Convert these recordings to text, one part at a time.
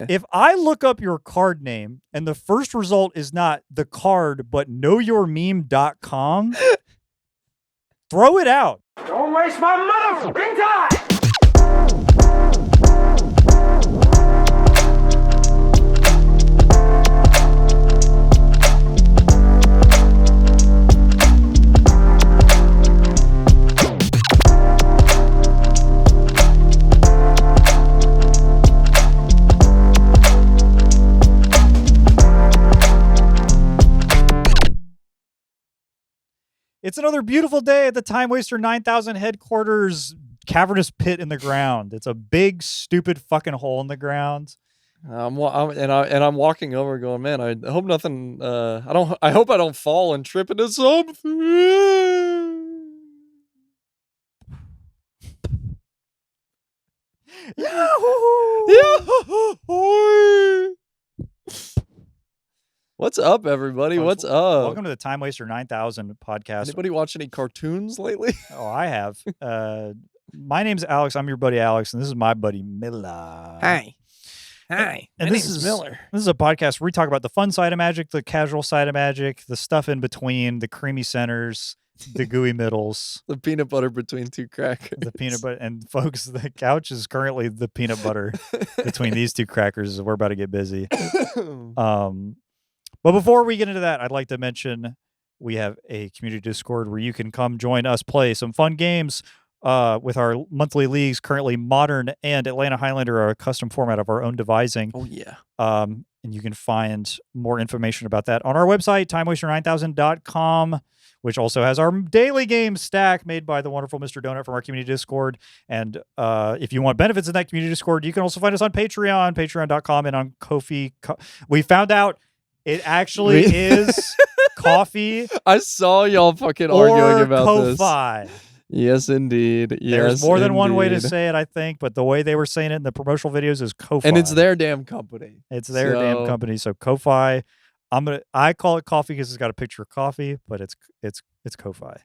If I look up your card name and the first result is not the card, but knowyourmeme.com, throw it out. Don't waste my motherfucking time! It's another beautiful day at the Timewaster 9000 headquarters cavernous pit in the ground. It's a big, stupid fucking hole in the ground. I'm walking over, going, man. I hope nothing. I hope I don't fall and trip into something. Yahoo! What's up, everybody? What's up? Welcome to the Timewaster 9000 podcast. Anybody watch any cartoons lately? Oh, I have. My name's Alex. I'm your buddy Alex, and this is my buddy Miller. Hi. And My this name's is Miller. This is a podcast where we talk about the fun side of magic, the casual side of magic, the stuff in between, the creamy centers, the gooey middles, The peanut butter between two crackers. the peanut butter. And folks, the couch is currently the peanut butter between these two crackers. We're about to get busy. But before we get into that, I'd like to mention we have a community Discord where you can come join us play some fun games with our monthly leagues. Currently, Modern and Atlanta Highlander are a custom format of our own devising. Oh, yeah. And you can find more information about that on our website, timewaster9000.com, which also has our daily game stack made by the wonderful Mr. Donut from our community Discord. And if you want benefits in that community Discord, you can also find us on Patreon, patreon.com, and on Ko-fi. We found out it actually is coffee. I saw y'all fucking or arguing about Ko-fi. this. Yes, indeed. There's more than one way to say it, I think, but the way they were saying it in the promotional videos is Ko-fi. And it's their damn company. It's their damn company. So Ko-fi. I call it coffee because it's got a picture of coffee, but it's Ko-fi.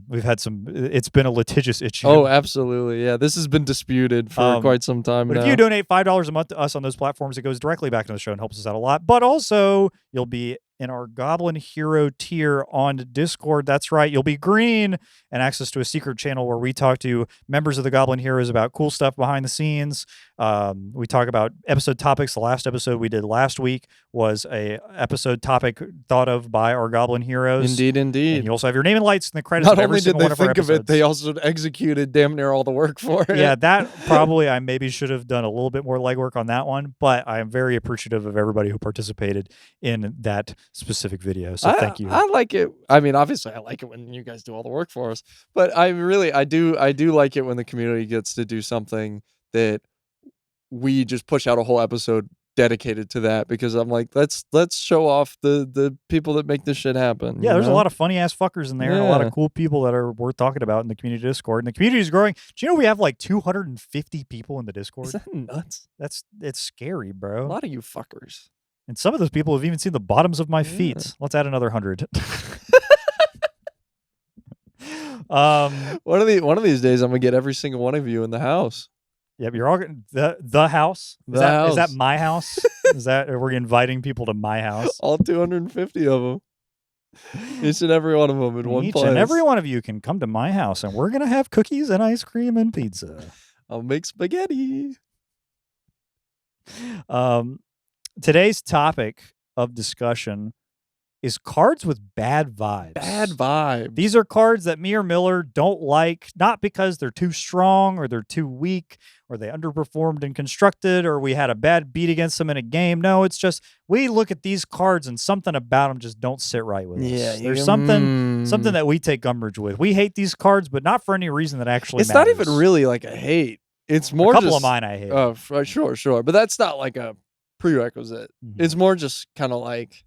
We've had it's been a litigious issue. Oh, absolutely. Yeah, this has been disputed for quite some time but now. If you donate $5 a month to us on those platforms, it goes directly back to the show and helps us out a lot. But also, you'll be in our Goblin Hero tier on Discord. That's right. You'll be green and access to a secret channel where we talk to members of the Goblin Heroes about cool stuff behind the scenes. We talk about episode topics. The last episode we did last week was a episode topic thought of by our Goblin Heroes. Indeed, indeed. And you also have your name and lights in the credits. Not of every only did single they one of our think of it, episodes. they also executed damn near all the work for it. Yeah, that probably I maybe should have done a little bit more legwork on that one, but I am very appreciative of everybody who participated in that specific video. So thank you. I like it. I mean, obviously, I like it when you guys do all the work for us, but I do like it when the community gets to do something that we just push out a whole episode dedicated to that, because I'm like, let's show off the people that make this shit happen. Yeah, there's a lot of funny ass fuckers in there, and a lot of cool people that are worth talking about in the community Discord. And the community is growing. Do you know we have like 250 people in the Discord? Is that nuts? It's scary, bro. A lot of you fuckers. And some of those people have even seen the bottoms of my feet. Let's add another 100. One of these days, I'm gonna get every single one of you in the house. Yep, you're all the house. Is that my house? Are we inviting people to my house? All 250 of them. Each and every one of them in one place. Each and every one of you can come to my house, and we're gonna have cookies and ice cream and pizza. I'll make spaghetti. Today's topic of discussion is cards with bad vibes. Bad vibes. These are cards that me or Miller don't like, not because they're too strong or they're too weak or they underperformed and constructed or we had a bad beat against them in a game. No, it's just we look at these cards and something about them just don't sit right with us. There's something that we take umbrage with. We hate these cards, but not for any reason that actually It's matters. not even really like a hate. It's more a couple just, of mine I hate. Oh, sure. But that's not like a prerequisite. Mm-hmm. It's more just kind of like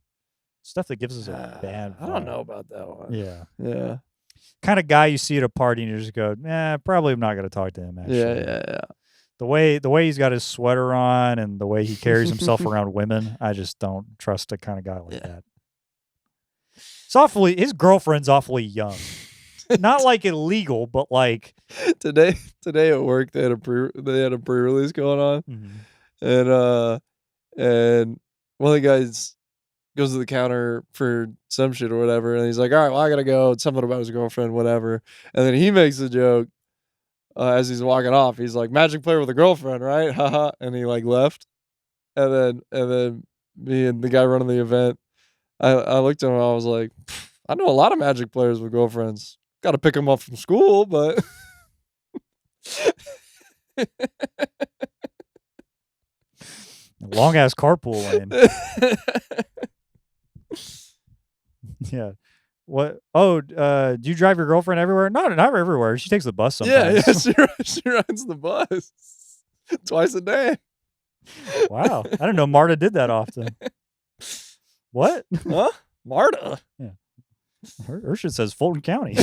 stuff that gives us a bad vibe. I don't know about that one. Yeah. Kind of guy you see at a party and you just go, probably I'm not going to talk to him, actually. Yeah. The way he's got his sweater on and the way he carries himself around women, I just don't trust a kind of guy like that. His girlfriend's awfully young. Not like illegal, but like today at work they had a pre-release going on. Mm-hmm. and one of the guys goes to the counter for some shit or whatever, and he's like, all right, well, I gotta go. It's something about his girlfriend, whatever. And then he makes a joke as he's walking off. He's like, magic player with a girlfriend, right? Haha. And he like left. And then me and the guy running the event, I looked at him and I was like, I know a lot of magic players with girlfriends. Got to pick them up from school, but Long ass carpool lane. Yeah. What? Oh, do you drive your girlfriend everywhere? Not everywhere. She takes the bus sometimes. Yeah, she rides the bus twice a day. Wow. I didn't know Marta did that often. What? Huh? Marta? Yeah. Her shit says Fulton County.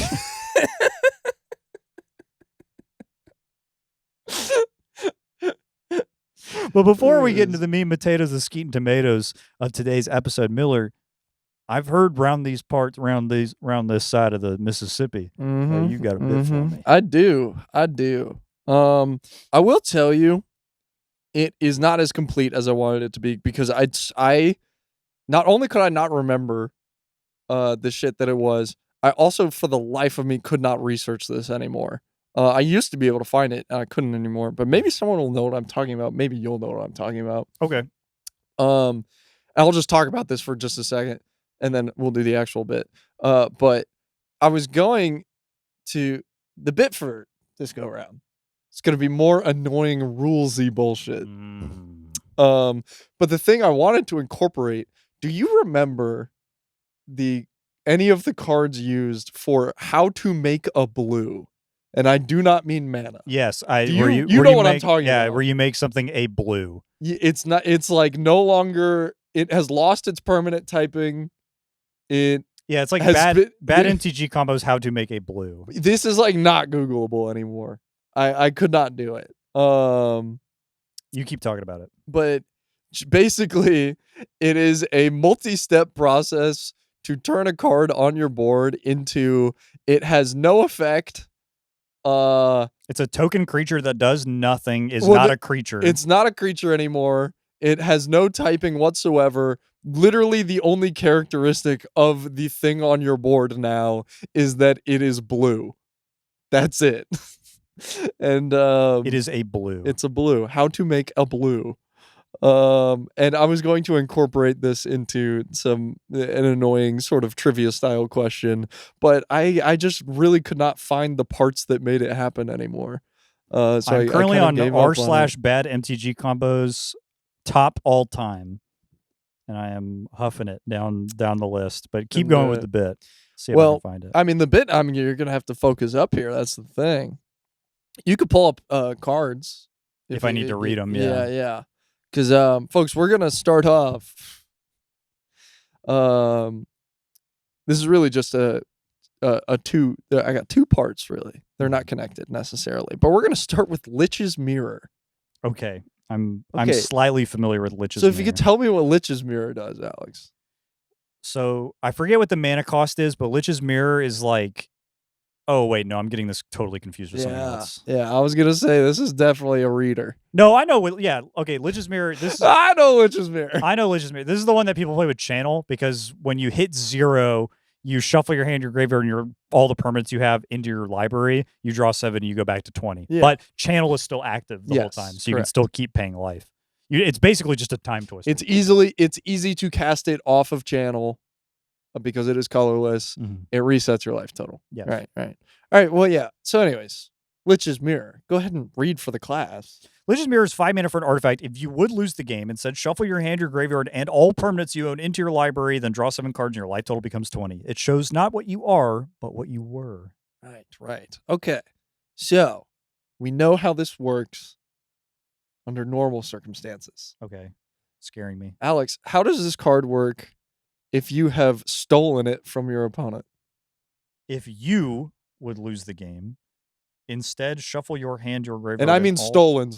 But before we get into the meat and potatoes, the skeet and tomatoes of today's episode, Miller, I've heard around these parts, around this side of the Mississippi, you got a bit for me. I do. I will tell you, it is not as complete as I wanted it to be, because I not only could I not remember the shit that it was, I also, for the life of me, could not research this anymore. I used to be able to find it, and I couldn't anymore. But maybe someone will know what I'm talking about. Maybe you'll know what I'm talking about. Okay. I'll just talk about this for just a second, and then we'll do the actual bit. But I was going to the bit for this go round. It's going to be more annoying rulesy bullshit. But the thing I wanted to incorporate, do you remember any of the cards used for how to make a blue? And I do not mean mana. Yes, you know what I'm talking about. Yeah, where you make something a blue. It's not. It's like no longer. It has lost its permanent typing. Yeah, it's like bad MTG combos. How to make a blue. This is like not Googleable anymore. I could not do it. You keep talking about it. But basically, it is a multi-step process to turn a card on your board into. It has no effect. It's a token creature that does nothing, not a creature. It's not a creature anymore. It has no typing whatsoever. Literally the only characteristic of the thing on your board now is that it is blue. That's it. And it is a blue. It's a blue. How to make a blue. And I was going to incorporate this into an annoying sort of trivia style question, but I just really could not find the parts that made it happen anymore. So I'm currently on r/bad MTG combos top all time, and I am huffing it down the list. But keep going with the bit. See if I can find it. I mean, the bit. I mean, you're gonna have to focus up here. That's the thing. You could pull up cards if I need to read them. Yeah. Because, folks, we're going to start off. This is really just a two. I got two parts, really. They're not connected necessarily. But we're going to start with Lich's Mirror. Okay. I'm slightly familiar with Lich's Mirror. So if you could tell me what Lich's Mirror does, Alex. So I forget what the mana cost is, but Lich's Mirror is like... Oh, wait, no, I'm getting this totally confused with something else. Yeah, I was going to say, this is definitely a reader. No, I know. Okay, Lich's Mirror. I know Lich's Mirror. I know Lich's Mirror. This is the one that people play with Channel, because when you hit 0, you shuffle your hand, your graveyard, and all the permanents you have into your library. You draw 7, and you go back to 20. Yeah. But Channel is still active the whole time, so you can still keep paying life. It's basically just a time twist. It's easy to cast it off of Channel. Because it is colorless, It resets your life total. Yeah. Right. All right. Well, yeah. So, anyways, Lich's Mirror. Go ahead and read for the class. Lich's Mirror is 5 mana for an artifact. If you would lose the game, it said shuffle your hand, your graveyard, and all permanents you own into your library, then draw 7 cards, and your life total becomes 20. It shows not what you are, but what you were. Right. Okay. So, we know how this works under normal circumstances. Okay. Scaring me. Alex, how does this card work if you have stolen it from your opponent? If you would lose the game, instead shuffle your hand, your graveyard, and I mean stolen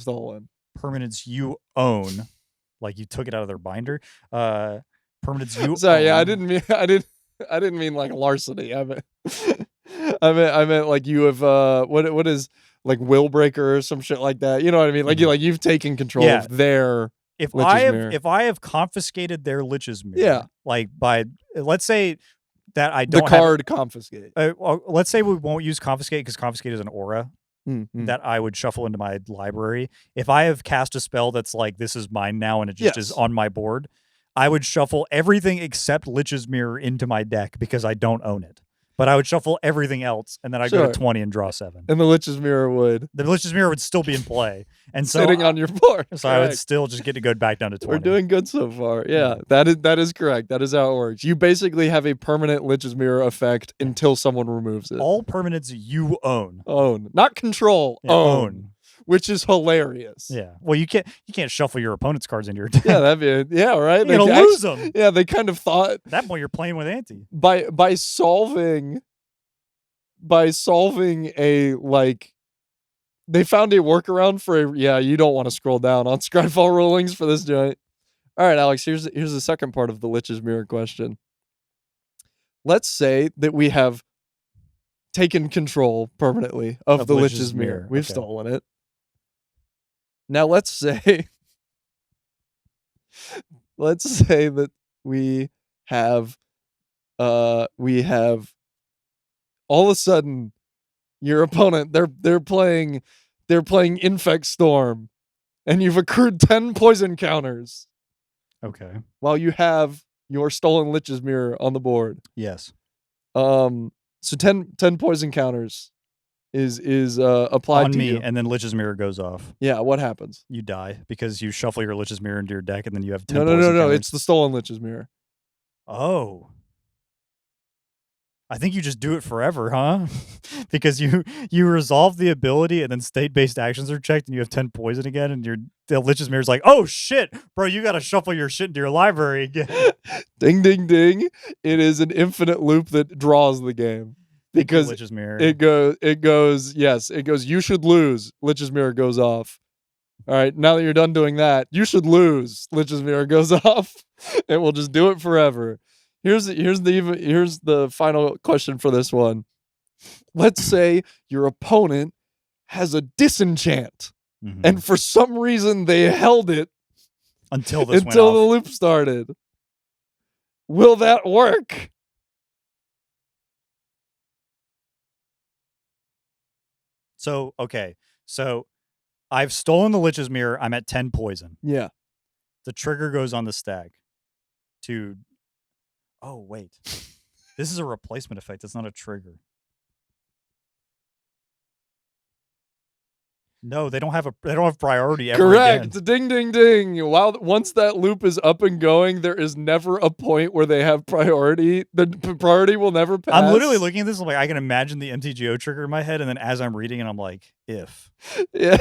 permanents you own, like you took it out of their binder. Permanents you. Sorry, own. Yeah, I didn't mean like larceny. I meant like you have what is like will breaker or some shit like that. You know what I mean? Like you've taken control of their If Lich's Mirror. I have confiscated their Lich's Mirror, Yeah. like by let's say that I The don't card confiscate. well, let's say we won't use confiscate because confiscate is an aura Mm-hmm. that I would shuffle into my library. If I have cast a spell that's like this is mine now and it just is Yes. on my board, I would shuffle everything except Lich's Mirror into my deck because I don't own it. But I would shuffle everything else, and then I go Sure. to 20 and draw 7. And the Lich's Mirror would. The Lich's Mirror would still be in play, and so Sitting on your board. so I would Correct. still just get to go back down to 20. We're doing good so far. Yeah, that is correct. That is how it works. You basically have a permanent Lich's Mirror effect until someone removes it. All permanents you own. Own. Not control. Yeah, own. Which is hilarious. Yeah. Well, you can't shuffle your opponent's cards into your deck. Yeah, that'd be right. You're gonna lose them. Yeah, they kind of thought At that point, you're playing with ante. by solving a like they found a workaround for you don't want to scroll down on Scryfall rulings for this joint. All right, Alex, here's the second part of the Lich's Mirror question. Let's say that we have taken control permanently of the Lich's Mirror. We've stolen it. Now let's say that we have all of a sudden your opponent they're playing Infect Storm and you've accrued 10 poison counters. Okay. While you have your stolen Lich's Mirror on the board. Yes. So 10 poison counters is applied on to me, you. and then Lich's Mirror goes off. Yeah, what happens? You die because you shuffle your Lich's Mirror into your deck, and then you have 10 No. poison counters. It's the stolen Lich's Mirror. Oh. I think you just do it forever, huh? Because you resolve the ability, and then state-based actions are checked, and you have 10 poison again, and the Lich's Mirror's like, oh shit, bro, you gotta shuffle your shit into your library again. Ding, ding, ding. It is an infinite loop that draws the game. Because Lich's Mirror. it goes, you should lose. Lich's Mirror goes off. All right, now that you're done doing that, you should lose. Lich's Mirror goes off. And we'll just do it forever. Here's the final question for this one. Let's say your opponent has a disenchant, and for some reason they held it until the loop started. Will that work? So, okay. So, I've stolen the Lich's Mirror. I'm at 10 poison. Yeah. The trigger goes on the stack to... Oh, wait. This is a replacement effect. It's not a trigger. No, they don't have priority ever Correct. again. Ding, ding, ding. Once that loop is up and going, there is never a point where they have priority. The priority will never pass. I'm literally looking at this. I'm like, I can imagine the MTGO trigger in my head, and then as I'm reading it, I'm like, if. Yeah.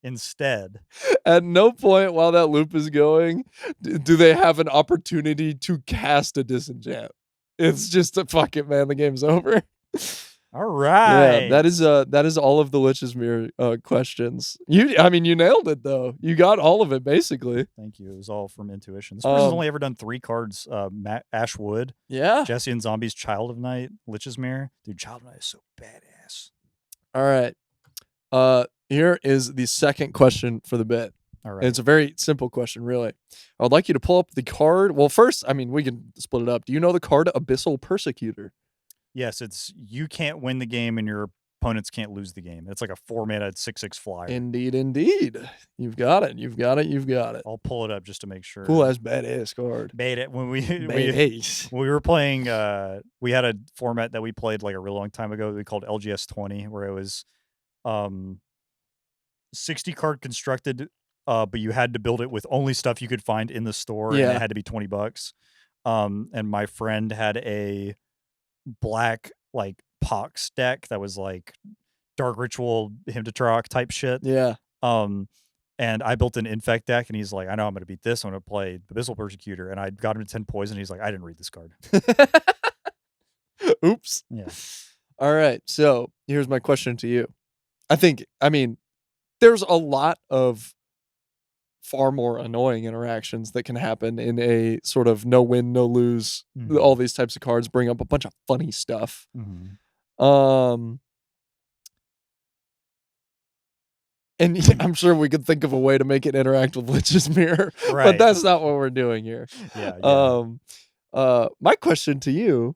Instead. At no point while that loop is going do they have an opportunity to cast a disenchant. It's just fuck it, man. The game's over. All right. Yeah, that is all of the Lich's Mirror questions. You nailed it though. You got all of it basically. Thank you. It was all from intuition. This person's only ever done 3 cards. Ashwood. Yeah. Jesse and Zombies, Child of Night, Lich's Mirror. Dude, Child of Night is so badass. All right. Here is the second question for the bit. All right. And it's a very simple question, really. I would like you to pull up the card. Well, first, we can split it up. Do you know the card Abyssal Persecutor? Yes, it's you can't win the game and your opponents can't lose the game. It's like a 4-mana 6/6 flyer. Indeed. You've got it. I'll pull it up just to make sure. Cool ass badass card. Made it when we Badass. when we were playing. We had a format that we played like a real long time ago. We called LGS 20, where it was 60 card constructed, but you had to build it with only stuff you could find in the store, and it had to be $20. And my friend had a black like Pox deck that was like Dark Ritual, Hymn to Turok type shit. Yeah. And I built an Infect deck, and he's like, I know I'm going to beat this. I'm going to play Abyssal Persecutor. And I got him to 10 poison. He's like, I didn't read this card. Oops. Yeah. All right. So here's my question to you. There's a lot of far more annoying interactions that can happen in a sort of no win, no lose. Mm-hmm. All these types of cards bring up a bunch of funny stuff. Mm-hmm. And I'm sure we could think of a way to make it interact with Lich's mirror, but Right. that's not what we're doing here. Yeah. My question to you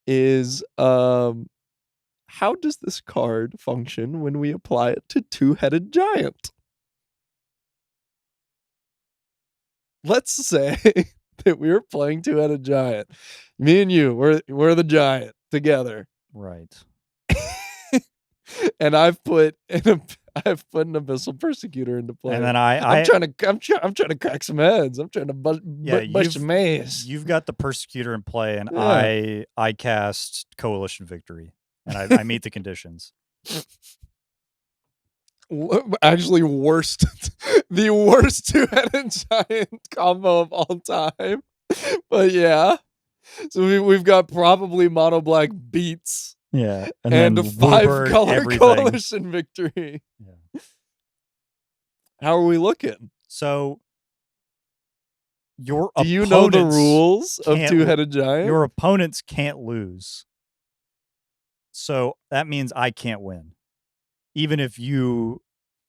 is, how does this card function when we apply it to Two-Headed Giant? Let's say that we were playing Two-Headed Giant. Me and you, we're the giant together. Right. And I've put an Abyssal Persecutor into play. And then I'm trying to crack some heads. I'm trying to bust some ass. You've got the Persecutor in play, and Yeah. I cast Coalition Victory, and I meet the conditions. Actually, the worst Two-Headed Giant combo of all time. But yeah, so we've got probably mono black beats. Yeah, And a 5-color Coalition Victory. Yeah. How are we looking? So, do you know the rules of Two-Headed Giant? Your opponents can't lose. So that means I can't win, even if you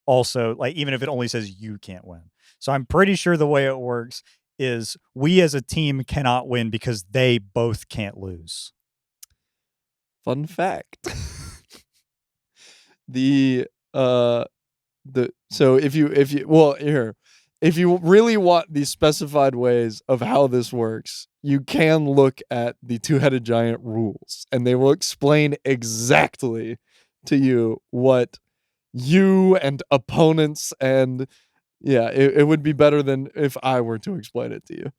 also even if it only says you can't win. So I'm pretty sure the way it works is we as a team cannot win because they both can't lose. Fun fact. So if you really want the specified ways of how this works, you can look at the Two-Headed Giant rules, and they will explain exactly to you what you and opponents and it would be better than if I were to explain it to you.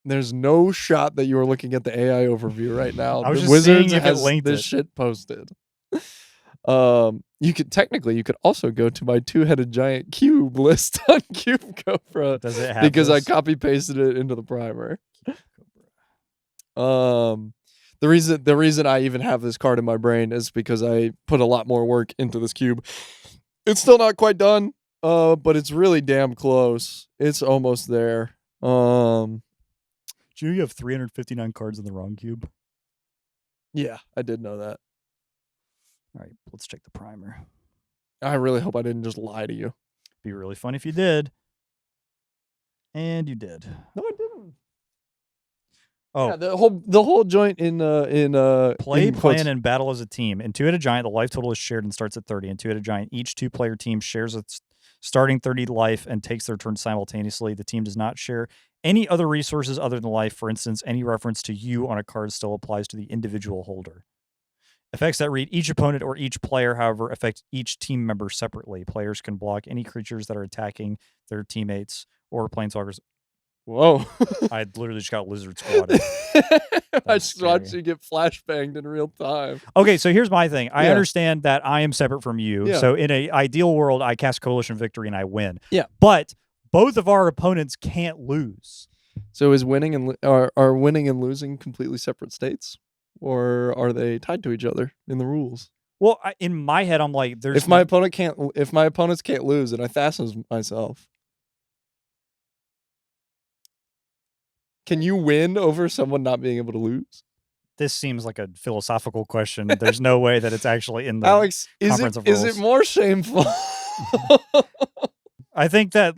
There's no shot that you are looking at the AI overview right now. I was the just Wizards seeing if has it linked this it. shit posted. You could also go to my Two-Headed Giant cube list on Cube Cobra. Does it have because I this? copy pasted it into the primer. The reason I even have this card in my brain is because I put a lot more work into this cube. It's still not quite done, but it's really damn close. It's almost there. Do you have 359 cards in the wrong cube? Yeah, I did know that. All right, let's check the primer. I really hope I didn't just lie to you. Be really fun if you did. And you did. No, I didn't. Oh, yeah, the whole joint in play, plan, and battle as a team. In Two-Headed Giant, the life total is shared and starts at 30. In Two-Headed Giant, each 2-player team shares its starting 30 life and takes their turn simultaneously. The team does not share any other resources other than life. For instance, any reference to you on a card still applies to the individual holder. Effects that read each opponent or each player, however, affect each team member separately. Players can block any creatures that are attacking their teammates or planeswalkers. Whoa. I literally just got Lizard Squad. I just watched you get flashbanged in real time. Okay, so here's my thing. I Yeah. understand that I am separate from you. Yeah. So in an ideal world, I cast Coalition Victory and I win. Yeah. But both of our opponents can't lose. So is winning and are winning and losing completely separate states, or are they tied to each other in the rules? Well, in my head, I'm like, there's If my opponents can't lose, and I Thassa's myself, can you win over someone not being able to lose? This seems like a philosophical question. There's no way that it's actually in the Alex, is conference of it rules. more shameful? I think that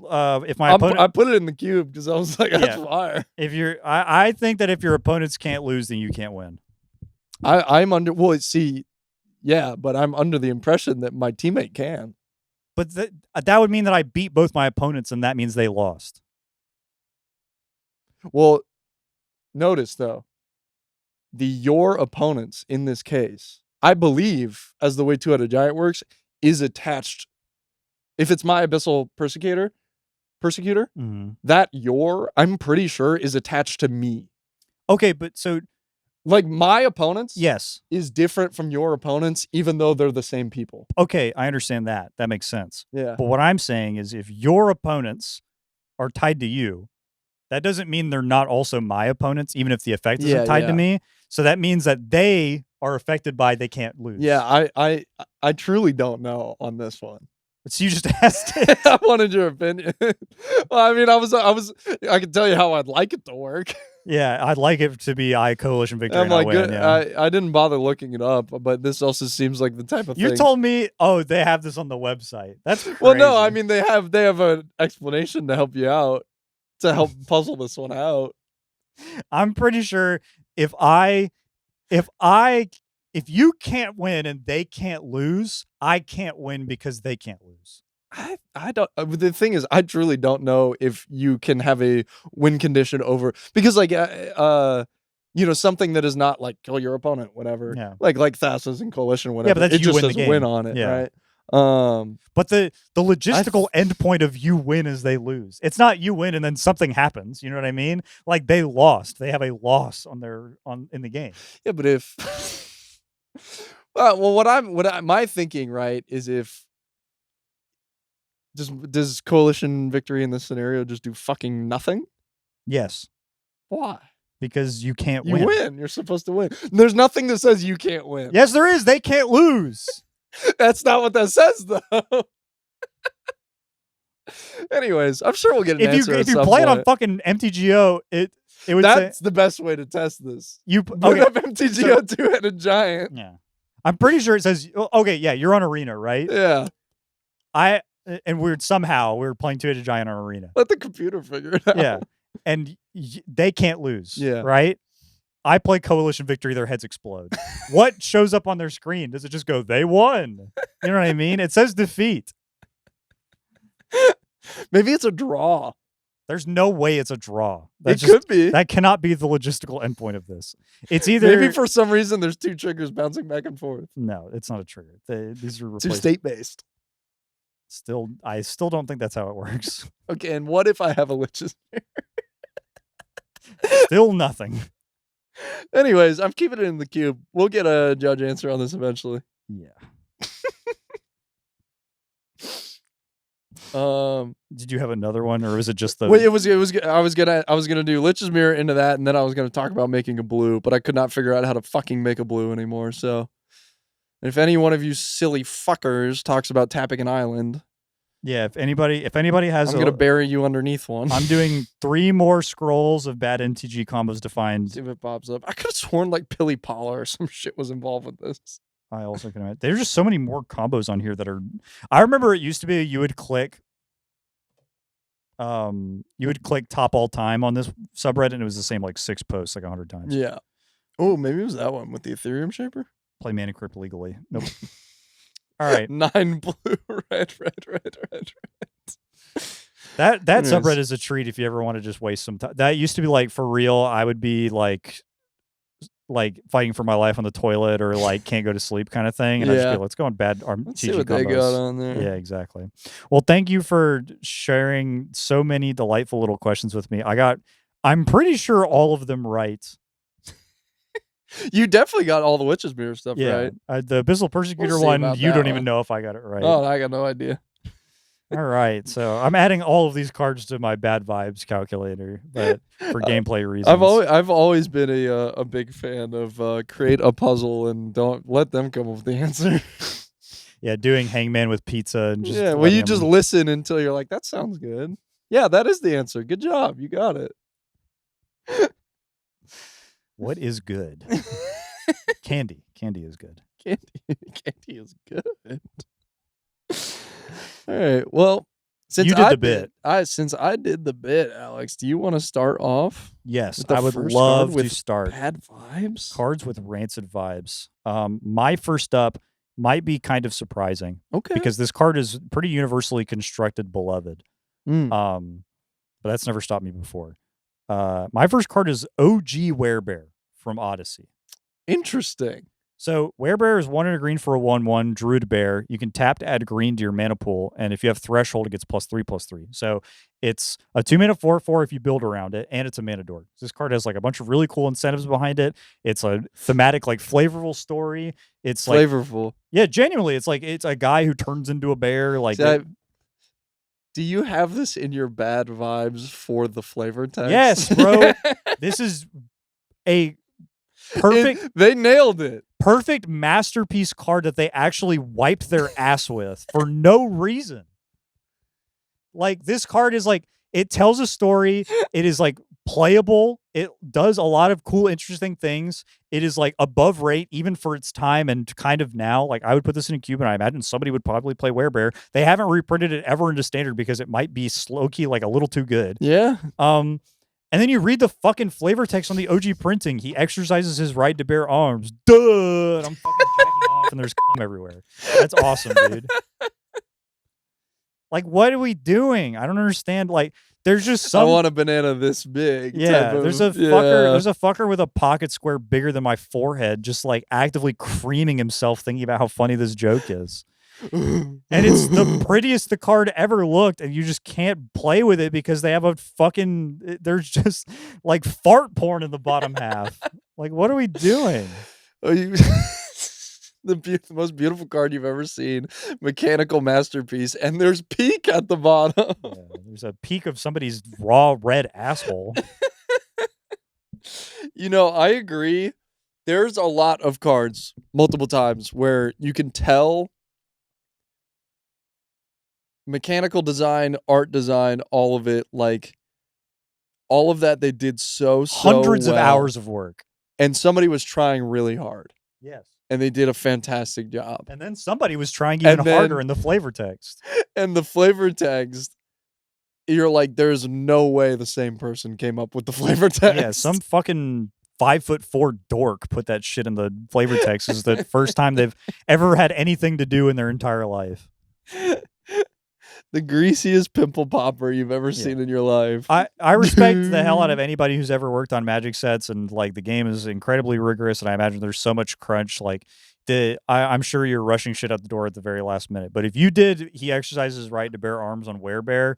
if my opponent, I put it in the cube because I was like, that's Yeah. fire. I think that if your opponents can't lose, then you can't win. I'm under. Well, see, yeah, but I'm under the impression that my teammate can. But that would mean that I beat both my opponents, and that means they lost. Well, notice though, your opponents in this case, I believe, as the way Two-Headed Giant works, is attached. If it's my Abyssal Persecutor, that I'm pretty sure is attached to me. Okay, but so like my opponents, yes, is different from your opponents, even though they're the same people. Okay, I understand that. That makes sense. Yeah. But what I'm saying is, if your opponents are tied to you, that doesn't mean they're not also my opponents, even if the effect isn't tied to me. So that means that they are affected by they can't lose. Yeah, I truly don't know on this one. It's you just asked it. I wanted your opinion. Well, I mean, I can tell you how I'd like it to work. Yeah, I'd like it to be coalition victory. I'm And I like, win, good. yeah. I didn't bother looking it up, but this also seems like the type of You thing. told me, oh, they have this on the website. That's crazy. Well, no, I mean they have an explanation to help you out, to help puzzle this one out. I'm pretty sure if you can't win and they can't lose, I can't win because they can't lose. I don't. The thing is, I truly don't know if you can have a win condition over, because like something that is not like kill your opponent, whatever. Yeah. Like Thassa's and Coalition, whatever. Yeah, but that's it you just win the says game. win on it, Yeah. right? But the logistical endpoint of you win is they lose. It's not you win and then something happens. You know what I mean? Like they lost. They have a loss in the game. Yeah, but if my thinking, right, is if does Coalition victory in this scenario just do fucking nothing? Yes, Why? because you can't You win. win. You're supposed to win. There's nothing that says you can't win. Yes, there is. They can't lose. That's not what that says, though. Anyways, I'm sure we'll get an answer. If you play it on fucking MTGO, it would That's say the best way to test this. you Put okay. up MTGO two-headed giant. Yeah, I'm pretty sure it says okay. Yeah, you're on Arena, right? Yeah. And we're playing two-headed giant on Arena. Let the computer figure it out. Yeah, and they can't lose. Yeah. Right. I play Coalition victory, their heads explode. What shows up on their screen? Does it just go, they won? You know what I mean? It says defeat. Maybe it's a draw. There's no way it's a draw. Could be. That cannot be the logistical endpoint of this. It's either Maybe for some reason there's two triggers bouncing back and forth. no, it's not a trigger. These are Two replaced. state-based. I still don't think that's how it works. Okay, and what if I have a Lich's Mirror? Still nothing. Anyways, I'm keeping it in the cube. We'll get a judge answer on this eventually. Yeah. Did you have another one, or was it just the? Well, it was. I was gonna do Lich's Mirror into that, and then I was gonna talk about making a blue, but I could not figure out how to fucking make a blue anymore. So, if any one of you silly fuckers talks about tapping an island, Yeah. If anybody has, I'm gonna bury you underneath one. I'm doing 3 more scrolls of bad NTG combos to find. See if it pops up. I could have sworn like Pilly Paula or some shit was involved with this. I also can imagine. There's just so many more combos on here that are. I remember it used to be you would click top all time on this subreddit, and it was the same like 6 posts like 100 times. Yeah. Oh, maybe it was that one with the Ethereum shaper. Play Mana Crypt legally. Nope. All right. 9 blue, red. That Anyways. subreddit is a treat if you ever want to just waste some time. That used to be like for real. I would be like fighting for my life on the toilet or like can't go to sleep kind of thing. And I'd just be, let's go on bad Let's see TG what combos. they got on there. Yeah, exactly. Well, thank you for sharing so many delightful little questions with me. I'm pretty sure all of them right. You definitely got all the Witch's Mirror stuff right. The Abyssal Persecutor see one, about you that don't even one. know if I got it right. Oh, I got no idea. All right, so I'm adding all of these cards to my bad vibes calculator, but for gameplay reasons. I've always been a big fan of create a puzzle and don't let them come up with the answer. Yeah, doing Hangman with pizza and just Yeah, well, letting you just them- listen until you're like, that sounds good. Yeah, that is the answer. Good job, you got it. What is good? Candy. Candy is good. Candy is good. All right. Well, since You did the bit. Since I did the bit, Alex, do you want to start off? Yes, With the I would first love card with to start. Bad vibes. Cards with rancid vibes. My first up might be kind of surprising Okay. because this card is pretty universally constructed beloved. Mm. But that's never stopped me before. My first card is OG Werebear from Odyssey. Interesting. So Werebear is 1 and a green for a 1/1 Druid Bear. You can tap to add green to your mana pool, and if you have Threshold, it gets +3/+3. So it's a 2-mana 4/4 if you build around it, and it's a mana dork. This card has like a bunch of really cool incentives behind it. It's a thematic, like flavorful story. It's like Flavorful. yeah, genuinely, it's like it's a guy who turns into a bear. Like do you have this in your bad vibes for the flavor text? yes, bro. This is a perfect. They nailed it. perfect masterpiece card that they actually wiped their ass with for no reason. Like, this card is like, it tells a story. It is like playable. It does a lot of cool, interesting things. It is like above rate, even for its time and kind of now. Like, I would put this in a cube, and I imagine somebody would probably play Werebear. They haven't reprinted it ever into standard because it might be slow-key, like a little too good. Yeah. And then you read the fucking flavor text on the OG printing. He exercises his right to bear arms. Duh! And I'm fucking jacking off, and there's cum everywhere. That's awesome, dude. Like, what are we doing? I don't understand. Like, there's just some. I want a banana this big. Yeah, there's a fucker. There's a fucker with a pocket square bigger than my forehead, just like actively creaming himself, thinking about how funny this joke is. And it's the prettiest the card ever looked, and you just can't play with it because they have a fucking. There's just like fart porn in the bottom half. Like, what are we doing? Oh, the most beautiful card you've ever seen, mechanical masterpiece, and there's peak at the bottom. Yeah, there's a peak of somebody's raw red asshole. You know, I agree. There's a lot of cards, multiple times, where you can tell mechanical design, art design, all of it, like all of that they did so Hundreds of well. hours of work. And somebody was trying really hard. Yes. And they did a fantastic job. And then somebody was trying even harder in the flavor text. And the flavor text, you're like, there's no way the same person came up with the flavor text. Yeah, some fucking 5'4" dork put that shit in the flavor text. Is the first time they've ever had anything to do in their entire life. The greasiest pimple popper you've ever seen in your life. I respect the hell out of anybody who's ever worked on Magic sets, and like the game is incredibly rigorous, and I imagine there's so much crunch. Like I'm sure you're rushing shit out the door at the very last minute. But if you did, he exercises his right to bear arms on Werebear.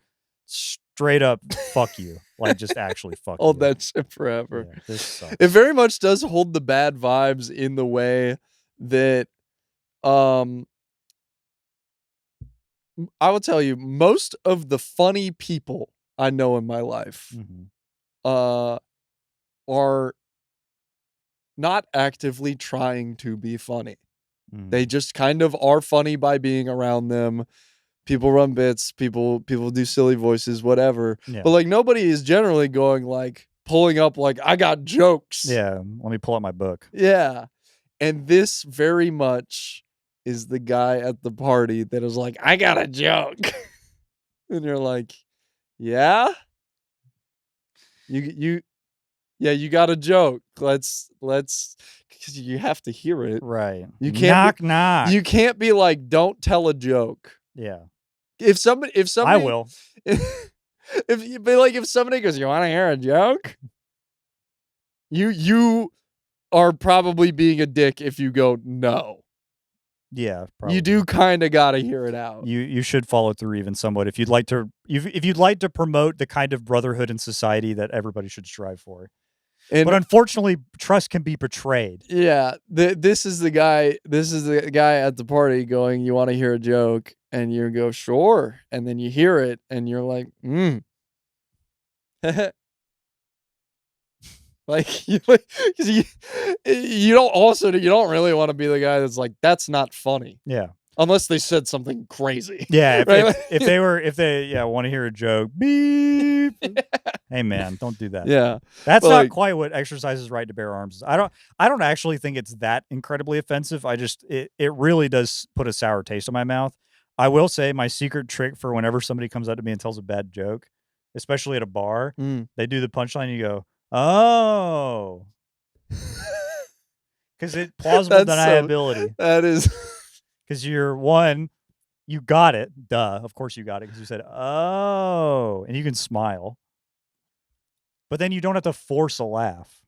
Straight up, fuck you. Like, just actually fuck you. Hold that shit forever. Yeah, this sucks. It very much does hold the bad vibes in the way that, I will tell you, most of the funny people I know in my life, are not actively trying to be funny. They just kind of are funny by being around them. People run bits, people do silly voices, whatever. Yeah. But like, nobody is generally going like pulling up like, I got jokes. Yeah, let me pull out my book. Yeah. And this very much is the guy at the party that is like, I got a joke. And you're like, yeah? You got a joke. Let's because you have to hear it. Right. You can't knock. You can't be like, don't tell a joke. Yeah. If somebody I will. If somebody goes, you want to hear a joke? You are probably being a dick if you go no. Yeah, probably. You do kind of got to hear it out. You should follow through even somewhat if you'd like to promote the kind of brotherhood in society that everybody should strive for. But unfortunately, trust can be betrayed. Yeah, this is the guy. This is the guy at the party going, "You want to hear a joke?" And you go, "Sure." And then you hear it, and you're like, Like you don't really want to be the guy that's like, that's not funny. Yeah. Unless they said something crazy. Yeah. Right? If they want to hear a joke, beep. Hey man, don't do that. Yeah. That's not quite what exercises right to bear arms is. I don't actually think it's that incredibly offensive. It really does put a sour taste in my mouth. I will say my secret trick for whenever somebody comes up to me and tells a bad joke, especially at a bar, they do the punchline, you go, oh, because it's plausible deniability. That is because you got it. Duh, of course you got it because you said oh, and you can smile, but then you don't have to force a laugh.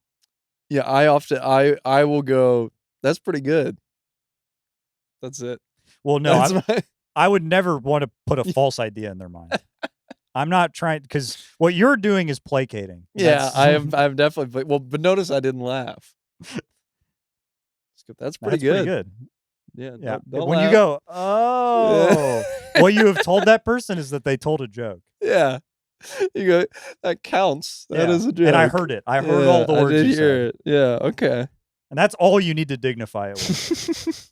Yeah, I will go, that's pretty good. That's it. Well, no, I would never want to put a false idea in their mind. I'm not trying, because what you're doing is placating. Yeah, I'm definitely. Well, but notice I didn't laugh. That's pretty good. Yeah. Yeah. Don't when laugh. You go, oh, what you have told that person is that they told a joke. Yeah. You go, that counts. That is a joke. And I heard it. I heard all the words I did you hear said. it. Yeah. Okay. And that's all you need to dignify it with.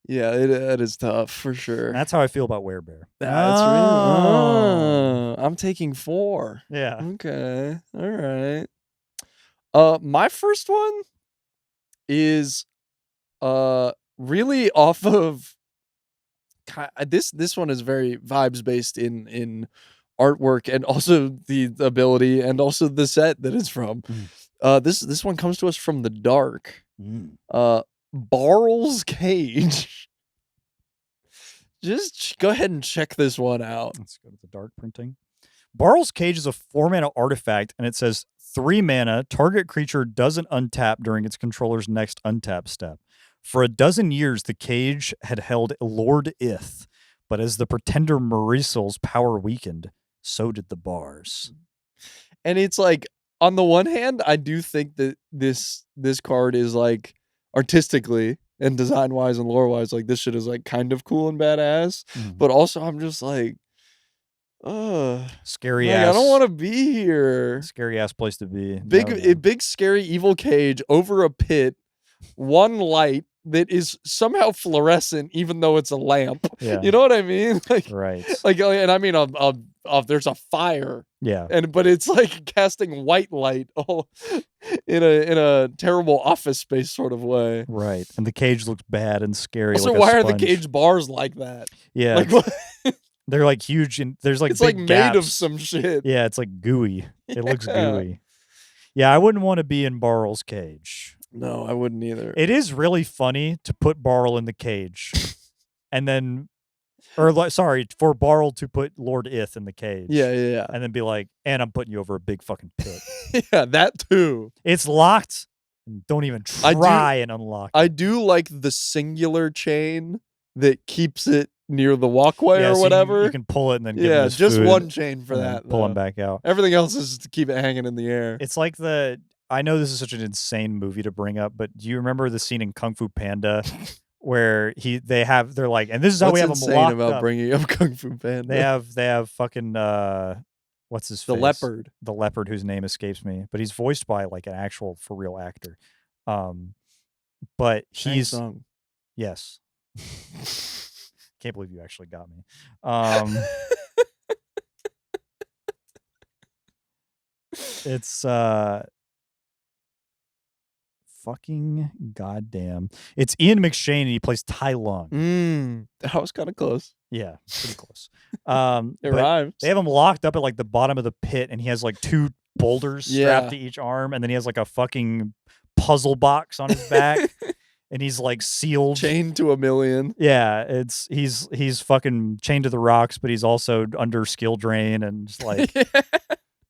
Yeah, it is tough for sure. And that's how I feel about Werebear. That's real. I'm taking 4. Yeah. Okay. All right. My first one is really off of this one is very vibes based in artwork and also the ability and also the set that it's from. This one comes to us from the dark. Barrel's Cage. Just go ahead and check this one out. Let's go to the dark printing. Barrel's Cage is a 4-mana artifact, and it says 3 mana, target creature doesn't untap during its controller's next untap step. For a dozen years, the cage had held Lord Ith, but as the pretender Marisel's power weakened, so did the bars. And it's like, on the one hand, I do think that this card is like artistically and design wise and lore wise, like this shit is like kind of cool and badass. But also, I'm just like, scary like, ass. I don't want to be here. Scary ass place to be. Big scary evil cage over a pit, one light that is somehow fluorescent, even though it's a lamp. Yeah. You know what I mean? Like, right. Like, and I mean, there's a fire. Yeah. But it's like casting white light all in a terrible Office Space sort of way. Right. And the cage looks bad and scary. Also, like why a are the sponge. cage bars like that? Yeah. Like, what? They're like huge and there's like It's big like gaps. made of some shit. Yeah, it's like gooey. It looks gooey. Yeah, I wouldn't want to be in Barrel's cage. No, I wouldn't either. It is really funny to put Barrel in the cage and then for Barrel to put Lord Ith in the cage. Yeah. And then be like, and I'm putting you over a big fucking pit. Yeah, that too. It's locked. Don't even try and unlock it. I do like the singular chain that keeps it near the walkway or so whatever. You can pull it and then give him his just food one chain for and then that. pull him back out. Everything else is to keep it hanging in the air. It's like I know this is such an insane movie to bring up, but do you remember the scene in Kung Fu Panda where they're like, and this is how we have them locked about up. Bringing up Kung Fu Panda. They have fucking what's his face? The leopard whose name escapes me, but he's voiced by like an actual for real actor. But he's yes. Can't believe you actually got me. It's fucking goddamn. It's Ian McShane and he plays Tai Lung. That was kind of close. Yeah, pretty close. It rhymes. They have him locked up at like the bottom of the pit and he has like 2 boulders strapped to each arm and then he has like a fucking puzzle box on his back. And he's like sealed, chained to a million. Yeah, he's fucking chained to the rocks, but he's also under skill drain and just like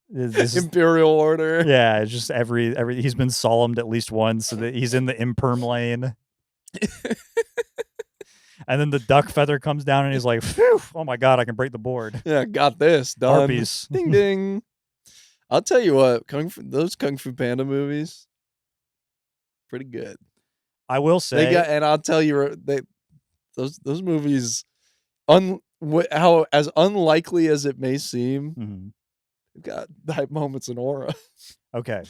this Imperial Order. Yeah, it's just every he's been solemned at least once, so that he's in the imperm lane. And then the duck feather comes down and he's like, phew, oh my god, I can break the board. Yeah, got this done. Harpies. Ding ding. I'll tell you what, those Kung Fu Panda movies, pretty good. I will say, and I'll tell you, those movies, how as unlikely as it may seem, they've got hype moments and aura. Okay,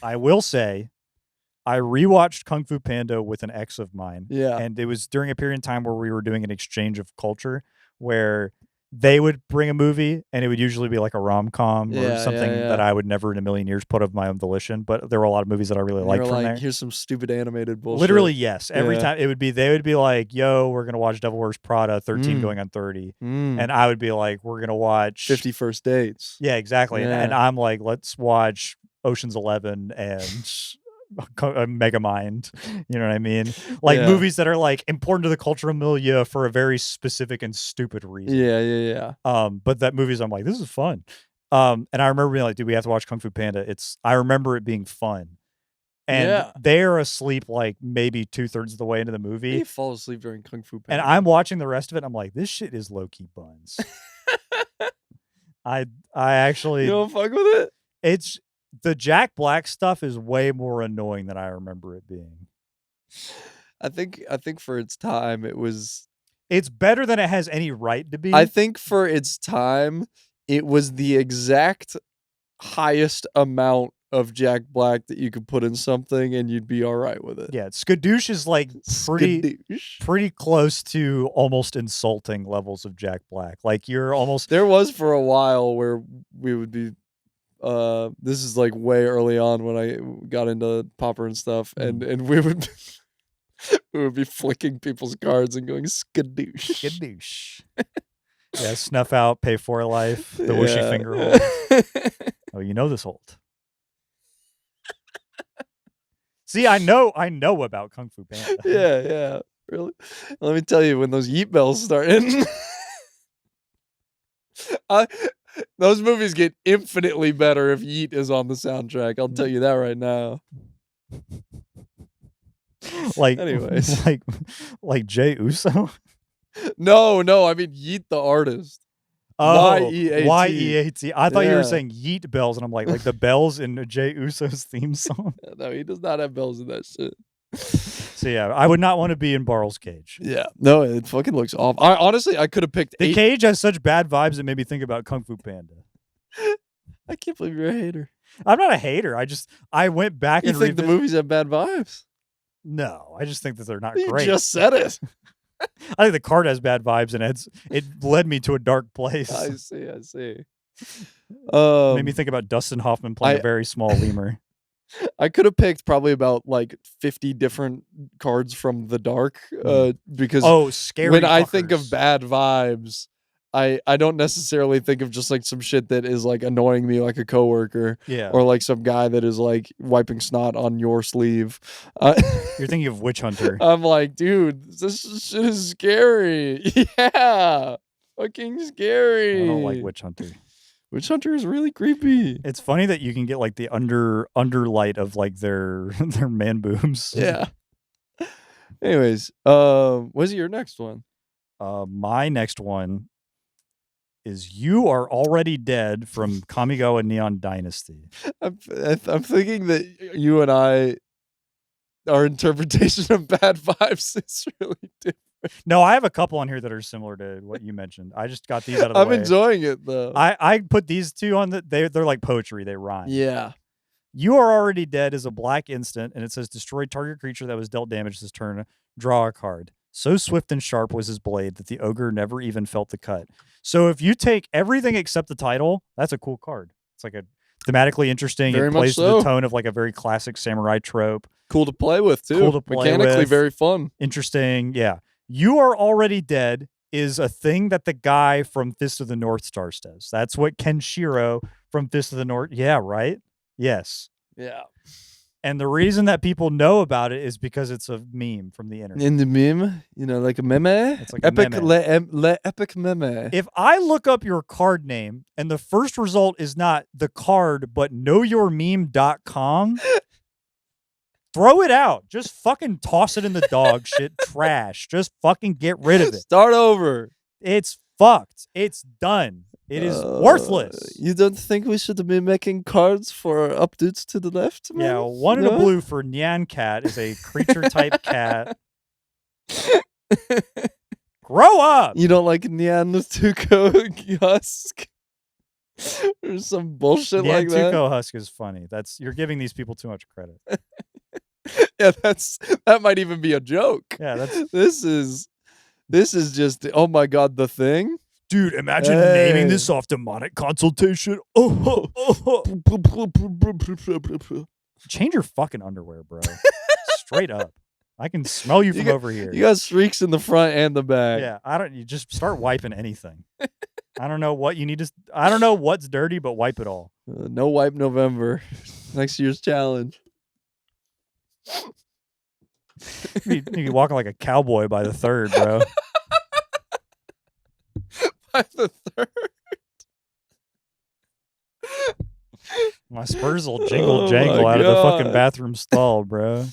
I will say, I rewatched Kung Fu Panda with an ex of mine. Yeah, and it was during a period of time where we were doing an exchange of culture, where they would bring a movie and it would usually be like a rom-com or something that I would never in a million years put of my own volition, but there were a lot of movies that I really liked from there. Here's some stupid animated bullshit. Literally, yes. Every time they would be like, yo, we're going to watch Devil Wears Prada 13 going on 30. And I would be like, we're going to watch 50 First Dates. Yeah, exactly. Yeah. And I'm like, let's watch Ocean's 11 and Megamind. You know what I mean? Like movies that are like important to the cultural milieu for a very specific and stupid reason. Yeah. But that movies, I'm like, this is fun. And I remember being like, dude, we have to watch Kung Fu Panda. I remember it being fun. And they're asleep like maybe 2/3 of the way into the movie. They fall asleep during Kung Fu Panda. And I'm watching the rest of it. And I'm like, this shit is low-key buns. I actually, you don't fuck with it? It's the Jack Black stuff is way more annoying than I remember it being. I think for its time it's better than it has any right to be. I think for its time it was the exact highest amount of Jack Black that you could put in something and you'd be all right with it. Yeah, skadoosh is like Skadoosh. pretty close to almost insulting levels of Jack Black. Like you're almost There was for a while where we would be this is like way early on when I got into Popper and stuff, and we would we would be flicking people's cards and going skadoosh. skadoosh. Yeah, snuff out, pay for life, the wishy finger hold. Oh, you know this hold. See, I know about Kung Fu Panda. Yeah, really. Let me tell you, when those yeet bells start hitting, those movies get infinitely better if Yeet is on the soundtrack. I'll tell you that right now. Like, anyways, like Jay Uso. No, I mean Yeet the artist. Oh, Y-E-A-T. Y-E-A-T. I thought you Yeah. were saying yeet bells, and I'm like the bells in Jay Uso's theme song. No, he does not have bells in that shit. So yeah, I would not want to be in Barl's cage. Yeah, no, it fucking looks awful. Honestly, I could have picked The 8. cage has such bad vibes that made me think about Kung Fu Panda. I can't believe you're a hater. I'm not a hater. I went back You and think the movies have bad vibes? No, I just think that they're not You great. just said it. I think the card has bad vibes, and it led me to a dark place. I see. Made me think about Dustin Hoffman playing a very small lemur. I could have picked probably about like 50 different cards from The Dark, because scary. when I think of fuckers. bad vibes, I don't necessarily think of just like some shit that is like annoying me, like a coworker, Yeah. or like some guy that is like wiping snot on your sleeve. You're thinking of Witch Hunter. I'm like, dude, this shit is scary. Yeah, fucking scary. I don't like Witch Hunter. Witch Hunter is really creepy. It's funny that you can get like the underlight of like their man boobs. Yeah. Anyways, what's your next one? My next one is You Are Already Dead from Kamigawa Neon Dynasty. I'm thinking that you and I, our interpretation of bad vibes is really different. No, I have a couple on here that are similar to what you mentioned. I just got these out of the way. I'm enjoying it though. I put these two on they're like poetry. They rhyme. Yeah. You Are Already Dead is a black instant, and it says destroy target creature that was dealt damage this turn. Draw a card. So swift and sharp was his blade that the ogre never even felt the cut. So if you take everything except the title, that's a cool card. It's like a thematically interesting. Very it much plays to so. the tone of like a very classic samurai trope. Cool to play with too. Cool to play Mechanically with. very fun. Interesting. Yeah. You Are Already Dead is a thing that the guy from Fist of the North Star says. That's what Kenshiro from Fist of the North. Yeah, right? Yes. Yeah. And the reason that people know about it is because it's a meme from the internet. In the meme, like a meme. It's like a epic meme. le epic meme. If I look up your card name and the first result is not the card, but knowyourmeme.com, throw it out. Just fucking toss it in the dog shit trash. Just fucking get rid of it. Start over. It's fucked. It's done. It is worthless. You don't think we should be making cards for updates to the left? Man? Yeah, one in a No? blue for Nyan Cat is a creature type cat. Grow up. You don't like Nyan Husk? Or some bullshit like that? Tuco Husk is funny. You're giving these people too much credit. Yeah, that might even be a joke. Yeah, that's This is just, oh my god, the thing. dude. Imagine Hey. naming this off demonic consultation. Change your fucking underwear, bro. Straight up. I can smell you from over here. You got streaks in the front and the back. Yeah, you just start wiping anything. I don't know what you need to. I don't know what's dirty, but wipe it all. No wipe November. Next year's challenge. You'd be walking like a cowboy by the third, bro. By the third. My spurs will jingle Oh jangle my out of the fucking God. bathroom stall, bro.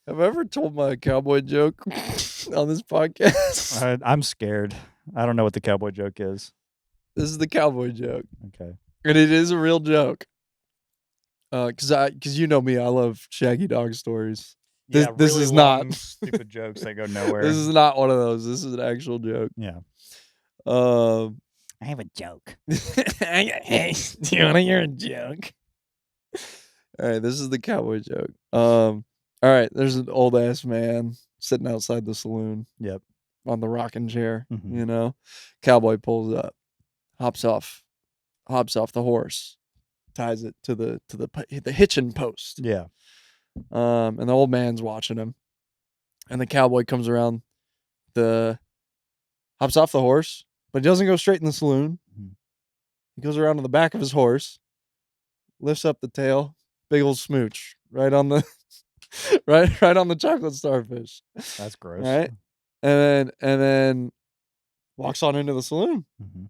Have I ever told my cowboy joke on this podcast? I'm scared. I don't know what the cowboy joke is. This is the cowboy joke. Okay. And it is a real joke. Cause you know me, I love shaggy dog stories. This really is long, not stupid jokes that go nowhere. This is not one of those. This is an actual joke. Yeah. I have a joke. Hey, do you want to hear a joke? All right, this is the cowboy joke. All right, there's an old ass man sitting outside the saloon. Yep. On the rocking chair, Mhm. Cowboy pulls up, hops off the horse, ties it to the hitching post. Yeah. And the old man's watching him, and the cowboy comes around hops off the horse, but he doesn't go straight in the saloon. Mhm. He goes around to the back of his horse, lifts up the tail, big old smooch right on the right on the chocolate starfish. That's gross. Right, and then walks on into the saloon, Mhm.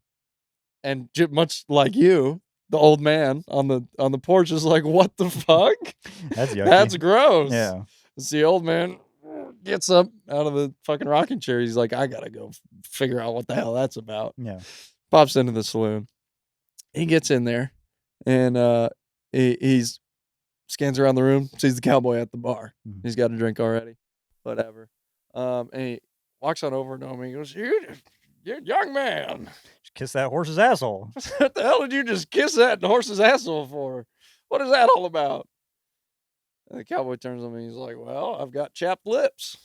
and much like you, the old man on the porch is like, "What the fuck? That's yucky. That's gross." Yeah. It's the old man gets up out of the fucking rocking chair. He's like, "I gotta go figure out what the hell that's about." Yeah. Pops into the saloon. He gets in there, and he's scans around the room, sees the cowboy at the bar. Mhm. He's got a drink already, whatever. And he walks on over to him. And he goes, "You young man, Kiss that horse's asshole." what the hell did you just kiss that horse's asshole for? What is that all about?" And the cowboy turns on me. He's like, "Well, I've got chapped lips."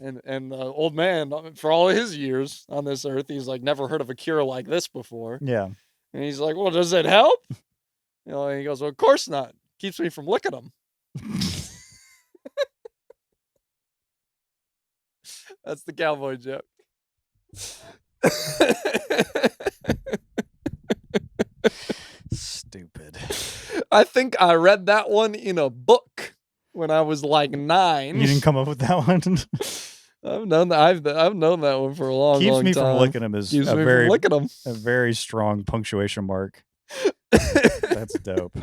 And the old man, for all his years on this earth, he's like, never heard of a cure like this before. Yeah. And he's like, "Well, does it help?" And he goes, "Well, of course not. Keeps me from licking them." That's the cowboy joke. Stupid. I think I read that one in a book when I was like 9. You didn't come up with that one? I've known that. I've known that one for a long, Keeps long me time. from licking him is Keeps a me very from licking them. a very strong punctuation mark. That's dope.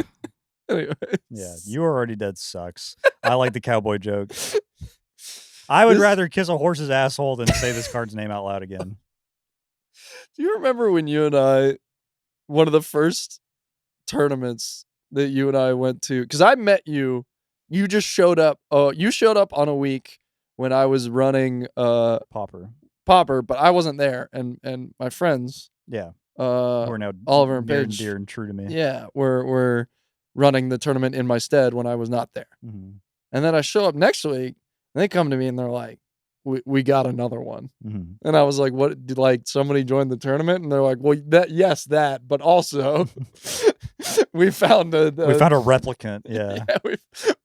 Anyways. Yeah, you are already dead sucks. I like the cowboy joke. I would rather kiss a horse's asshole than say this card's name out loud again. Do you remember when you and I, one of the first tournaments that you and I went to, because I met you, you just showed up. You showed up on a week when I was running Popper, but I wasn't there, and my friends, yeah, who are now Oliver and near and Paige, dear and true to me. yeah, were running the tournament in my stead when I was not there. Mm-hmm. And then I show up next week, and they come to me and they're like, "We got another one." Mm-hmm. And I was like, "What? Did like somebody join the tournament?" And they're like, "Well, that, but also we found a replicant." Yeah, yeah, we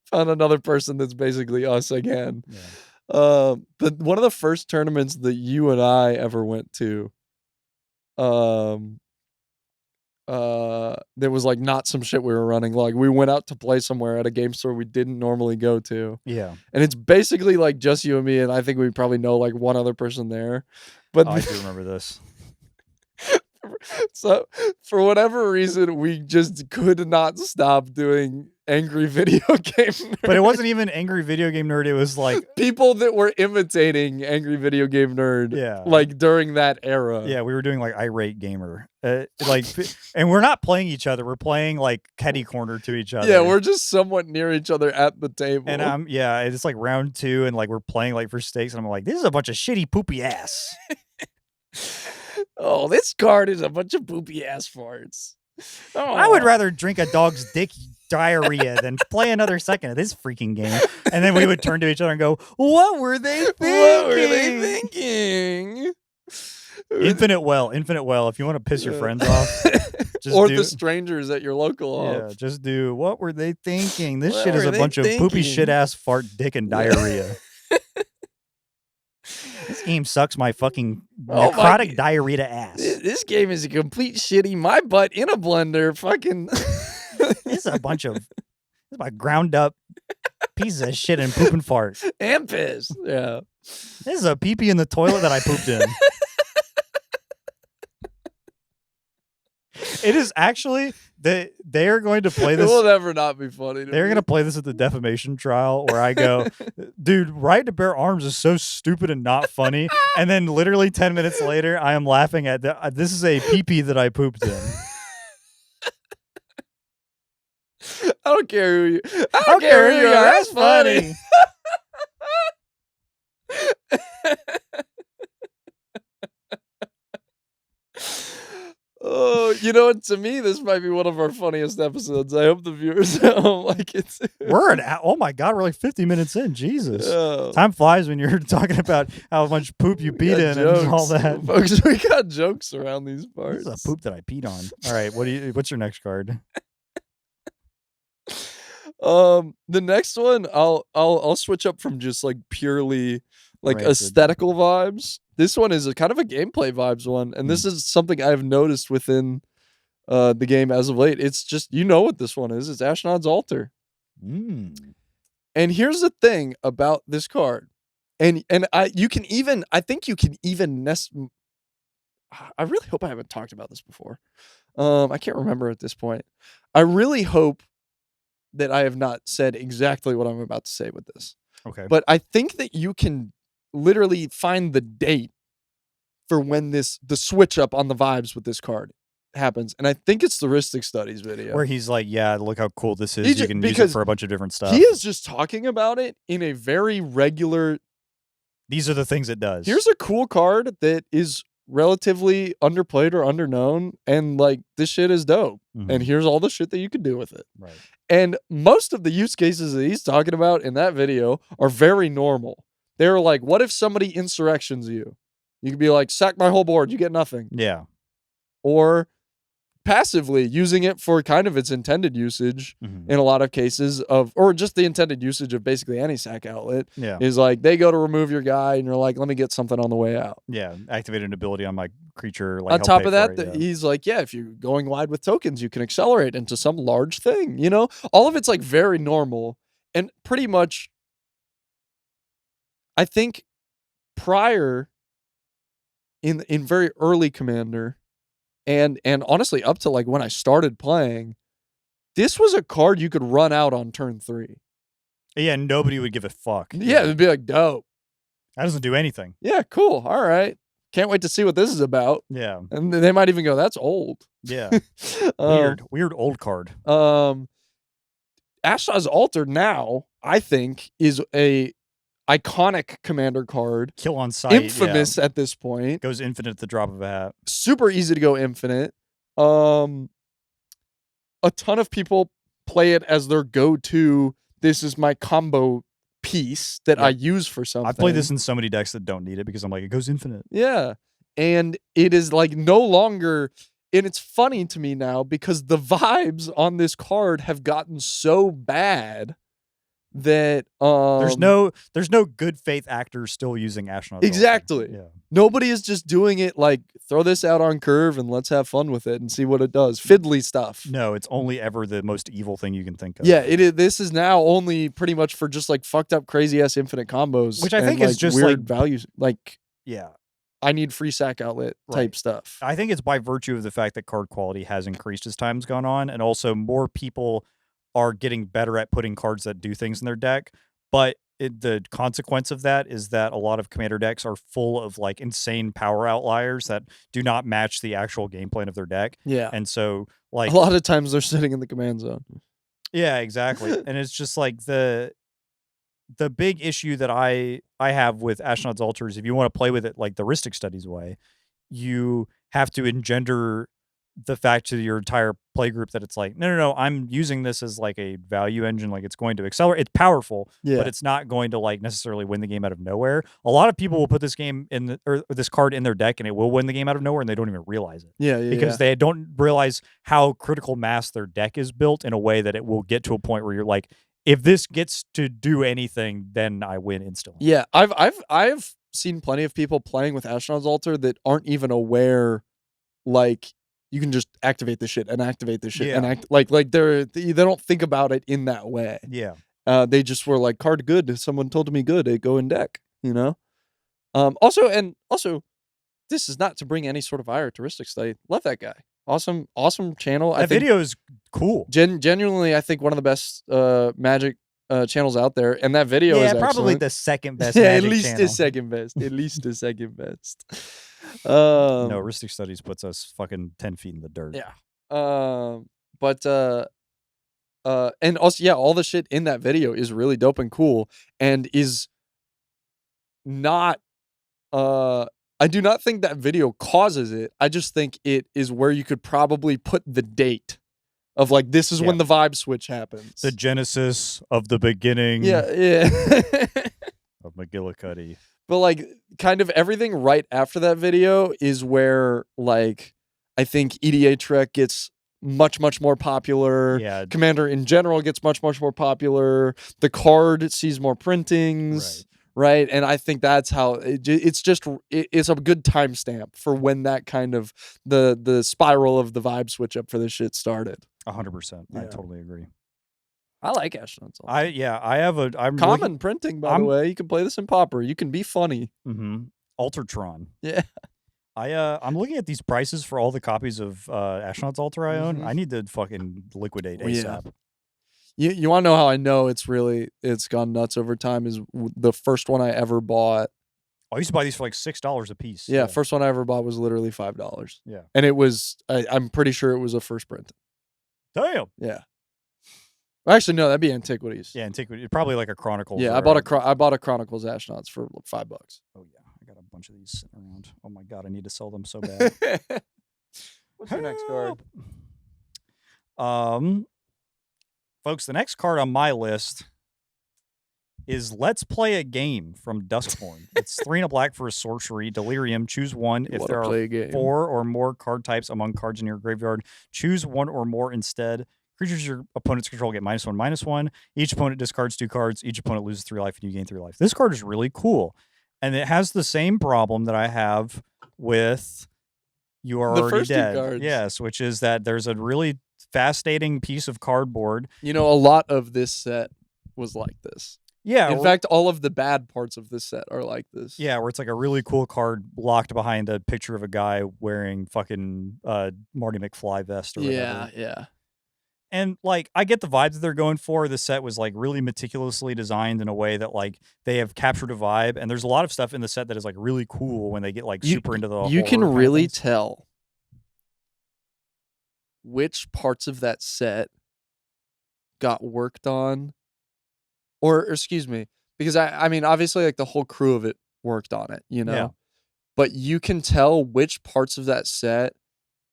found another person that's basically us again." Yeah. But one of the first tournaments that you and I ever went to, there was like not some shit we were running. Like we went out to play somewhere at a game store we didn't normally go to. Yeah. And it's basically like just you and me, and I think we probably know like one other person there. But I do remember this. So for whatever reason, we just could not stop doing Angry Video Game Nerd. But it wasn't even Angry Video Game Nerd. It was like people that were imitating Angry Video Game Nerd. Yeah. Like during that era. Yeah, we were doing like Irate Gamer. And we're not playing each other. We're playing like catty corner to each other. Yeah, we're just somewhat near each other at the table. And it's like round 2, and like we're playing like for stakes, and I'm like, this is a bunch of shitty poopy ass. Oh, this card is a bunch of poopy ass farts. Oh. I would rather drink a dog's dick diarrhea than play another second of this freaking game. And then we would turn to each other and go, what were they thinking? Infinite well. If you want to piss your friends off, the strangers at your local off. Yeah, just do, what were they thinking? This What shit is were a they bunch of poopy shit ass fart dick and diarrhea. This game sucks my fucking necrotic diarrhea ass. This game is a complete shitty my butt in a blender fucking This is my ground up pieces of shit and poop and fart. And piss. Yeah. This is a pee-pee in the toilet that I pooped in. It is actually they are going to play this. It will never not be funny. They're going to play this at the defamation trial where I go, dude, right to bear arms is so stupid and not funny. And then literally 10 minutes later, I am laughing at this is a pee-pee that I pooped in. I don't care who you I don't care who you are. That's funny. Oh, you know what? To me, this might be one of our funniest episodes. I hope the viewers like it. We're oh my god, we're like 50 minutes in. Jesus, time flies when you're talking about how much poop you peed in and all that. Folks, we got jokes around these parts. This is a poop that I peed on. All right, what's your next card? The next one, I'll switch up from just like purely like Rancid. aesthetical vibes. This one is a kind of a gameplay vibes one, and this is something I've noticed within the game as of late. It's just, you know what this one is. It's Ashnod's Altar. And here's the thing about this card. And I think you can even I really hope I haven't talked about this before. I can't remember at this point. I really hope that I have not said exactly what I'm about to say with this. Okay. But I think that you can literally find the date for when the switch up on the vibes with this card happens. And I think it's the Ristic Studies video. Where he's like, yeah, look how cool this is. You can use it for a bunch of different stuff. He is just talking about it in a very regular... These are the things it does. Here's a cool card that is relatively underplayed or underknown, and like, this shit is dope. And here's all the shit that you can do with it. Right. And most of the use cases that he's talking about in that video are very normal. They're like, what if somebody insurrections you? You could be like, sack my whole board, you get nothing. Yeah. Or passively using it for kind of its intended usage in a lot of cases or just the intended usage of basically any sack outlet is like, they go to remove your guy and you're like, let me get something on the way out. Yeah. Activate an ability on my creature. Like, on top of that, he's like, yeah, if you're going wide with tokens, you can accelerate into some large thing, you know? All of it's like very normal. And pretty much, I think prior in very early Commander, and honestly, up to like when I started playing, this was a card you could run out on turn 3. Yeah, nobody would give a fuck. Yeah, it'd be like, dope. That doesn't do anything. Yeah, cool. All right. Can't wait to see what this is about. Yeah. And they might even go, that's old. Yeah. Weird old card. Ashnod's Altar now, I think, is a iconic Commander card. Kill on sight. Infamous at this point. Goes infinite at the drop of a hat. Super easy to go infinite. A ton of people play it as their go-to, this is my combo piece that I use for something. I've played this in so many decks that don't need it because I'm like, it goes infinite. Yeah. And it is like no longer... And it's funny to me now because the vibes on this card have gotten so bad that there's no good faith actors still using Ashnod's exactly. Yeah. Nobody is just doing it like, throw this out on curve and let's have fun with it and see what it does. Fiddly stuff. No, it's only ever the most evil thing you can think of. Yeah, it is. This is now only pretty much for just like fucked up crazy ass infinite combos, which I think and, is just weird like values. Like, yeah, I need free sack outlet type stuff. I think it's by virtue of the fact that card quality has increased as time's gone on, and also more people are getting better at putting cards that do things in their deck. But the consequence of that is that a lot of Commander decks are full of like insane power outliers that do not match the actual game plan of their deck. Yeah. And so like a lot of times they're sitting in the command zone. Yeah, exactly. And it's just like the big issue that I have with Ashnod's Altar is if you want to play with it like the Ristic Studies way, you have to engender the fact to your entire play group that it's like, no, I'm using this as like a value engine. Like it's going to accelerate. It's powerful, but it's not going to like necessarily win the game out of nowhere. A lot of people will put this game in or this card in their deck and it will win the game out of nowhere and they don't even realize it. Because they don't realize how critical mass their deck is built in a way that it will get to a point where you're like, if this gets to do anything, then I win instantly. Yeah, I've seen plenty of people playing with Ashnod's Altar that aren't even aware, like, you can just activate this shit and activate this shit and act like they don't think about it in that way. Yeah. They just were like, card good. Someone told me good. It go in deck, you know? Also, this is not to bring any sort of ire to Ristic Study. Love that guy. Awesome channel. That video is cool. Genuinely, I think one of the best Magic channels out there, and that video is probably excellent. the second best. Yeah, Magic at least channel. the second best. At least the second best. No, Ristic Studies puts us fucking 10 feet in the dirt. Yeah. And also, yeah, all the shit in that video is really dope and cool, and is not. I I do not think that video causes it. I just think it is where you could probably put the date of like, this is when the vibe switch happens. The genesis of the beginning yeah. of McGillicuddy. But like kind of everything right after that video is where like I think EDA Trek gets much more popular. Yeah. Commander in general gets much more popular. The card sees more printings, right? And I think that's how it's a good timestamp for when that kind of the spiral of the vibe switch up for this shit started. 100%. I totally agree. I like Astronauts. I have a I'm common printing, by the way. You can play this in Pauper. You can be funny. Mm-hmm. Ultratron. Yeah. I'm looking at these prices for all the copies of Astronauts Ultra I own. I need to fucking liquidate ASAP. You want to know how I know it's gone nuts over time? Is the first one I ever bought. I used to buy these for like $6 a piece. Yeah, first one I ever bought was literally $5. Yeah, and it was I'm pretty sure it was a first print. Damn. Yeah. Actually, no, that'd be Antiquities. Yeah, Antiquities. Probably like a Chronicles. Yeah, I bought a Chronicles Astronauts for $5. Oh yeah, I got a bunch of these sitting around. Oh my god, I need to sell them so bad. What's your next card? Folks, the next card on my list is Let's Play a Game from Duskborn. It's 3 and a black for a sorcery. Delirium. Choose one. If there are 4 or more card types among cards in your graveyard, choose one or more instead. Creatures your opponents control get -1/-1. Each opponent discards 2 cards. Each opponent loses 3 life, and you gain 3 life. This card is really cool. And it has the same problem that I have with You Are Already Dead. Cards. Yes, which is that there's a really fascinating piece of cardboard. You know, a lot of this set was like this. Yeah. In fact, all of the bad parts of this set are like this. Yeah, where it's like a really cool card locked behind a picture of a guy wearing fucking Marty McFly vest or whatever. Yeah. And like, I get the vibes that they're going for. The set was like really meticulously designed in a way that like they have captured a vibe. And there's a lot of stuff in the set that is like really cool when they get like super into the. You can really tell which parts of that set got worked on, or excuse me, because I mean obviously like the whole crew of it worked on it, you know. Yeah. But you can tell which parts of that set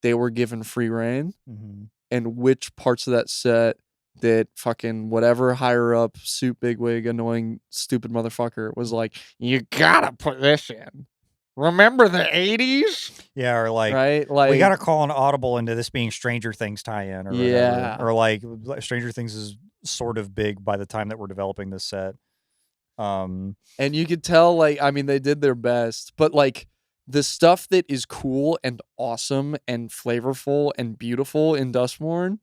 they were given free reign. Mm-hmm. And which parts of that set that fucking whatever higher up suit bigwig annoying stupid motherfucker was like, you gotta put this in. Remember the 80s? Yeah, or like, right? Like we gotta call an audible into this being Stranger Things tie-in, or whatever. Or like Stranger Things is sort of big by the time that we're developing this set. And you could tell, like, I mean, they did their best, but like the stuff that is cool and awesome and flavorful and beautiful in Duskborn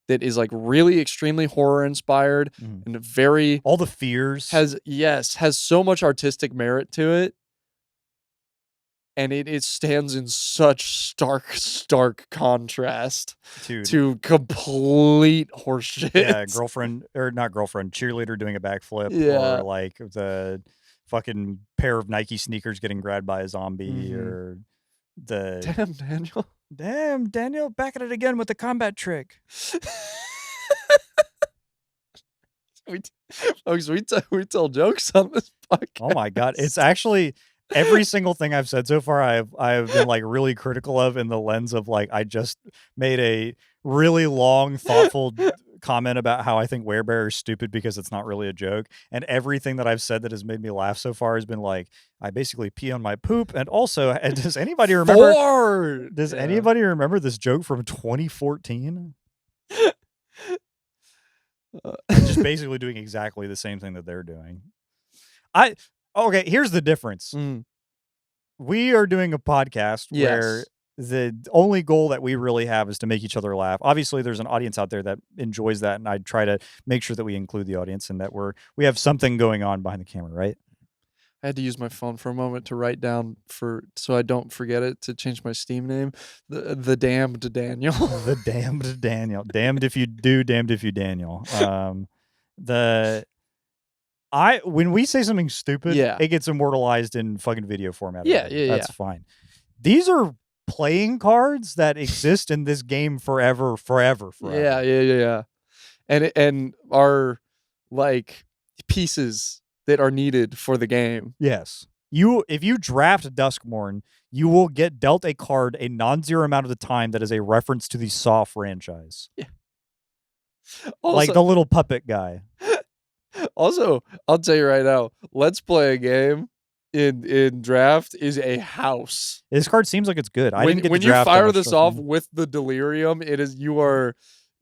that is like really extremely horror inspired and very all the fears has so much artistic merit to it. And it stands in such stark contrast to complete horseshit. Yeah, not girlfriend, cheerleader doing a backflip, or like the fucking pair of Nike sneakers getting grabbed by a zombie, or the damn Daniel back at it again with the combat trick. we tell jokes on this podcast. Oh my god, it's actually every single thing I've said so far I have been like really critical of in the lens of like I just made a really long thoughtful comment about how I think Werebear is stupid because it's not really a joke, and everything that I've said that has made me laugh so far has been like, I basically pee on my poop. And also, does anybody remember anybody remember this joke from 2014? Just basically doing exactly the same thing that they're doing. Okay, here's the difference. We are doing a podcast where the only goal that we really have is to make each other laugh. Obviously, there's an audience out there that enjoys that, and I try to make sure that we include the audience and that we have something going on behind the camera, right? I had to use my phone for a moment to write down so I don't forget it, to change my Steam name. The damned Daniel. The damned Daniel. Damned if you do, damned if you Daniel. When we say something stupid, it gets immortalized in fucking video format. That's fine. These are playing cards that exist in this game forever. Yeah. And are like pieces that are needed for the game. Yes. if you draft Duskmorn, you will get dealt a card a non-zero amount of the time that is a reference to the Saw franchise. Yeah. Like the little puppet guy. Also, I'll tell you right now, Let's Play a Game in draft is a house. This card seems like it's good. I didn't get when to you draft fire much this Duskmorn. off with the delirium, it is you are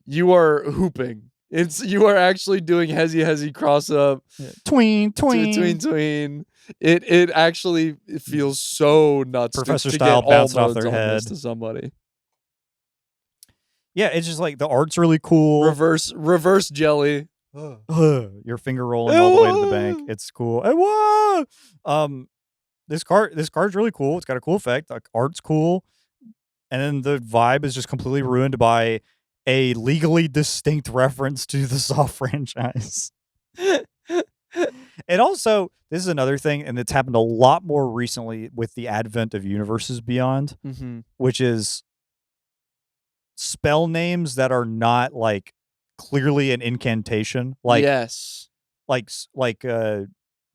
hooping. You are actually doing hezzy cross up. Yeah. Tween. Tween. It actually feels so nuts Professor to style get all bouncing off modes their on this head to somebody. Yeah, it's just like the art's really cool. Reverse jelly. Your finger rolling all the way to the bank. It's cool. This card's really cool. It's got a cool effect. Like, art's cool. And then the vibe is just completely ruined by a legally distinct reference to the Saw franchise. And also, this is another thing, and it's happened a lot more recently with the advent of Universes Beyond, which is spell names that are not like clearly an incantation. Like yes, like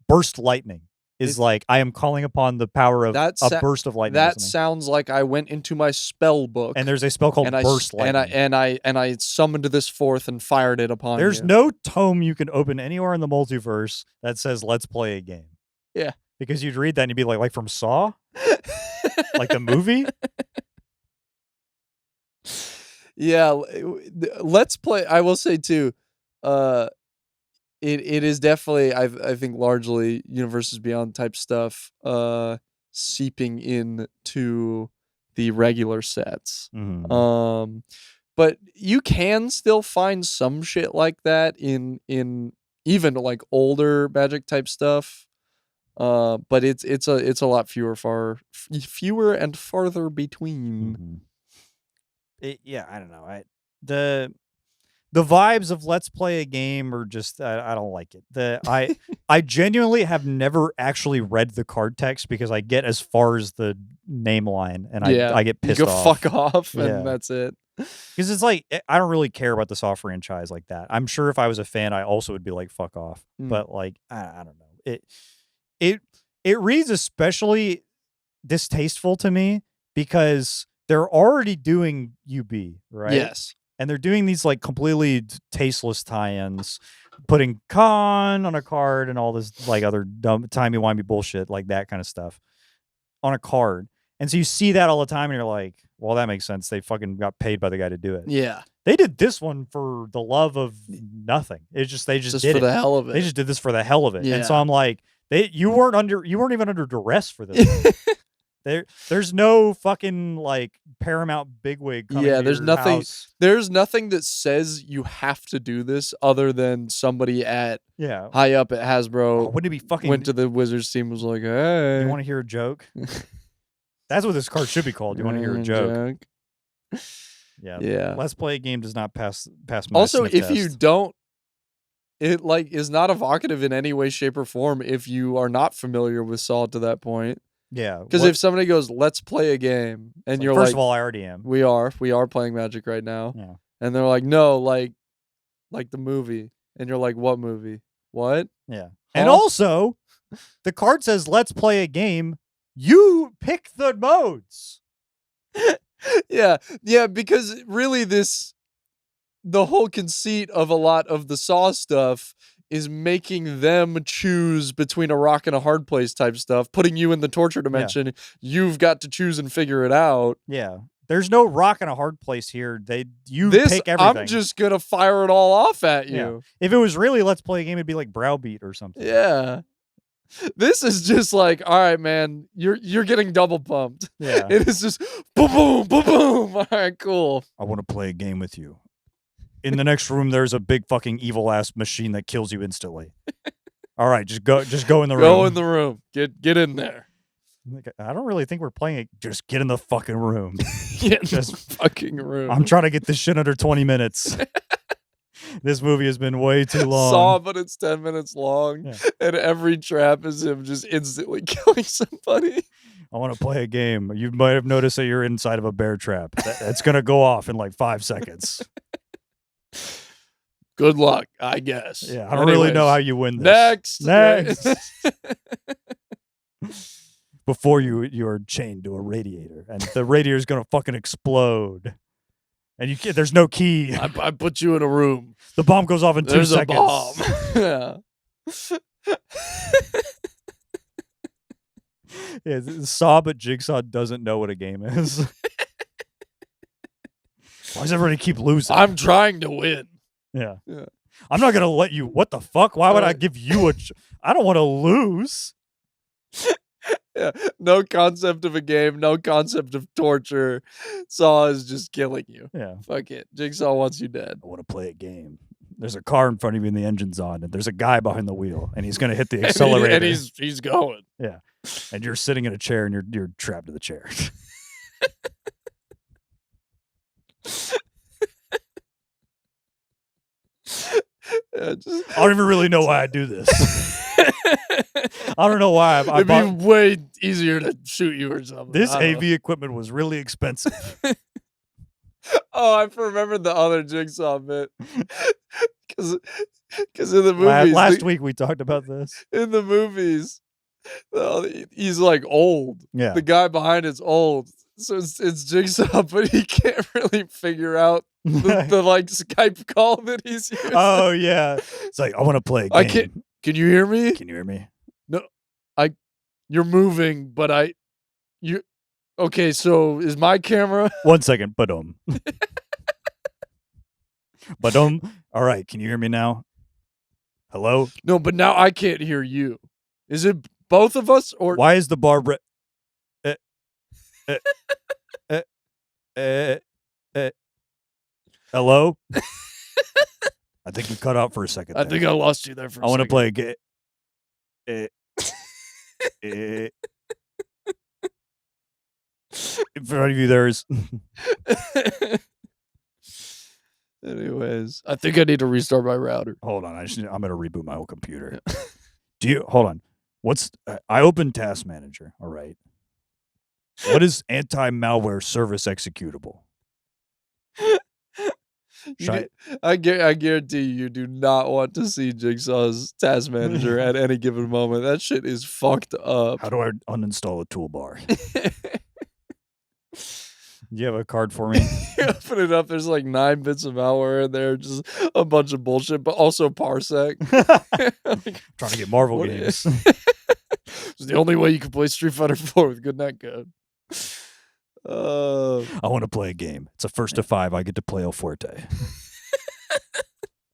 burst lightning is like I am calling upon the power of a burst of lightning. That sounds like I went into my spell book, and there's a spell called burst lightning, and I summoned this forth and fired it upon you. There's no tome you can open anywhere in the multiverse that says "Let's play a game." Yeah, because you'd read that and you'd be like from Saw, like the movie. Yeah, Let's Play. I will say too, it is definitely I think largely Universes Beyond type stuff seeping into the regular sets. But you can still find some shit like that in even like older Magic type stuff. But it's a lot fewer and farther between. Yeah, I don't know. The vibes of Let's Play a Game are just I don't like it. I genuinely have never actually read the card text because I get as far as the name line and I get pissed off. Fuck off and that's it. Because it's like I don't really care about the Saw franchise like that. I'm sure if I was a fan, I also would be like fuck off. But like I don't know. It reads especially distasteful to me because they're already doing UB, right? Yes. And they're doing these like completely tasteless tie-ins, putting con on a card and all this like other dumb timey-wimey bullshit, like that kind of stuff on a card. And so you see that all the time and you're like, well, that makes sense. They fucking got paid by the guy to do it. Yeah. They did this one for the love of nothing. They just did for the hell of it. They just did this for the hell of it. Yeah. And so I'm like, you weren't even under duress for this. There's no fucking like Paramount bigwig coming to there's your nothing house. There's nothing that says you have to do this other than somebody at high up at Hasbro wouldn't it be fucking went to the Wizards team was like, hey, you want to hear a joke? That's what this card should be called. You want to hear a joke? Yeah. Let's Play a Game does not pass my also sniff if test. you don't, it like is not evocative in any way, shape, or form if you are not familiar with Saw to that point. Yeah, because if somebody goes, "Let's play a game," and you're first of all, I already am. We are playing Magic right now. Yeah, and they're like, "No, like the movie," and you're like, "What movie? What?" Yeah, and also, the card says, "Let's play a game." You pick the modes. yeah, because really, the whole conceit of a lot of the Saw stuff is making them choose between a rock and a hard place type stuff, putting you in the torture dimension. Yeah. You've got to choose and figure it out. Yeah. There's no rock and a hard place here. You pick everything. I'm just going to fire it all off at you. Yeah. If it was really Let's Play a Game, it'd be like Browbeat or something. Yeah. This is just like, all right, man, you're getting double pumped. Yeah. It is just boom, boom, boom, boom. All right, cool. I want to play a game with you. In the next room, there's a big fucking evil ass machine that kills you instantly. All right, just go in the room. Go in the room. Get in there. I don't really think we're playing it. Just get in the fucking room. Get in the fucking room. I'm trying to get this shit under 20 minutes. This movie has been way too long. Saw, but it's 10 minutes long. Yeah. And every trap is him just instantly killing somebody. I want to play a game. You might have noticed that you're inside of a bear trap. That's going to go off in like 5 seconds. Good luck, I guess. Yeah, I don't really know how you win this. Next. Before you are chained to a radiator, and the radiator is gonna fucking explode, and there's no key. I put you in a room. The bomb goes off in 2 There's a seconds. bomb. Yeah. Yeah, Saw, but Jigsaw doesn't know what a game is. Why does everybody keep losing? I'm trying to win. Yeah. Yeah. I'm not gonna let you. What the fuck? Why would I give you a? I don't want to lose. Yeah. No concept of a game. No concept of torture. Saw is just killing you. Yeah. Fuck it. Jigsaw wants you dead. I want to play a game. There's a car in front of you and the engine's on, and there's a guy behind the wheel, and he's gonna hit the accelerator. And he's going. Yeah. And you're sitting in a chair, and you're trapped to the chair. Yeah, I don't even really know why I do this. I don't know why. It'd be way easier to shoot you or something. This AV equipment was really expensive. Oh, I remembered the other Jigsaw bit. Because in the movies... Last week we talked about this. In the movies, he's like old. Yeah. The guy behind it's old. So it's Jigsaw, but he can't really figure out the like Skype call that he's using. Oh, yeah. It's like, I want to play a game. I can't... Can you hear me? Can you hear me? No. You're moving, but you... Okay, so is my camera... 1 second. Ba-dum. Ba-dum. All right, can you hear me now? Hello? No, but now I can't hear you. Is it both of us or... Why is the bar... Hello? I think you cut out for a second I there. think I lost you there for a second. I want to play a game. In front of you, there's... Anyways, I think I need to restart my router. Hold on, I'm going to reboot my whole computer. Hold on. I opened Task Manager, all right. What is anti-malware service executable? I guarantee you do not want to see Jigsaw's Task Manager at any given moment. That shit is fucked up. How do I uninstall a toolbar? Do you have a card for me? You open it up, there's like 9 bits of malware in there, just a bunch of bullshit, but also Parsec. Trying to get Marvel games. It's the only way you can play Street Fighter 4 with good netcode. I want to play a game. It's a first to 5. I get to play El Fuerte.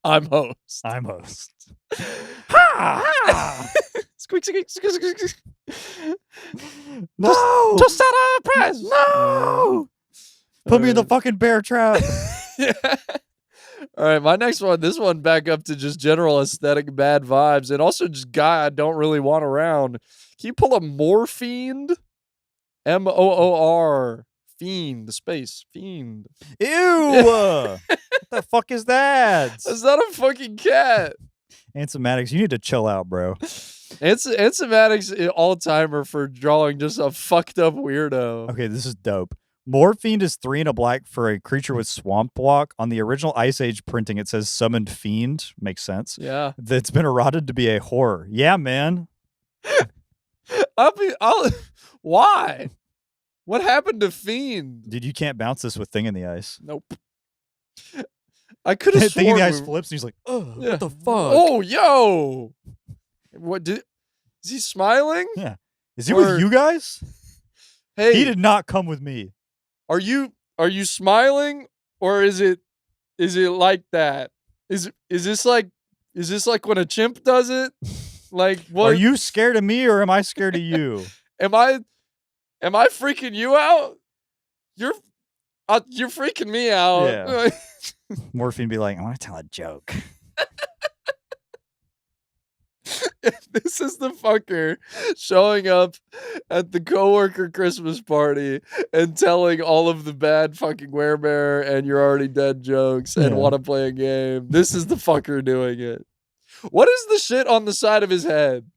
I'm host. I'm host. Ha! Ha! Squeak, squeak, squeak, squeak, squeak. No! Just set a press. No! Put me in the fucking bear trap. Yeah. All right, my next one. This one back up to just general aesthetic bad vibes, and also just guy I don't really want around. Can you pull a Morfiend? M-O-O-R. Fiend. Space. Fiend. Ew! What the fuck is that? That's not a fucking cat. Ansomatics, you need to chill out, bro. Ansomatics all-timer for drawing just a fucked up weirdo. Okay, this is dope. Morfiend is 3 and a black for a creature with swamp walk. On the original Ice Age printing, it says summoned fiend. Makes sense. Yeah. That's been eroded to be a horror. Yeah, man. Why? What happened to Fiend? Dude, you can't bounce this with Thing in the Ice. Nope. I could have sworn... Thing in the Ice flips, and he's like, oh, Yeah. what the fuck? Oh, yo! Is he smiling? Yeah. Is he with you guys? Hey, He did not come with me. are you smiling, or is it like that? Is this like when a chimp does it? Like, what? Are you scared of me, or am I scared of you? Am I freaking you out? You're freaking me out. Yeah. Morphine be like, I want to tell a joke. This is the fucker showing up at the coworker Christmas party and telling all of the bad fucking werebear and you're already dead jokes and Yeah. want to play a game. This is the fucker doing it. What is the shit on the side of his head?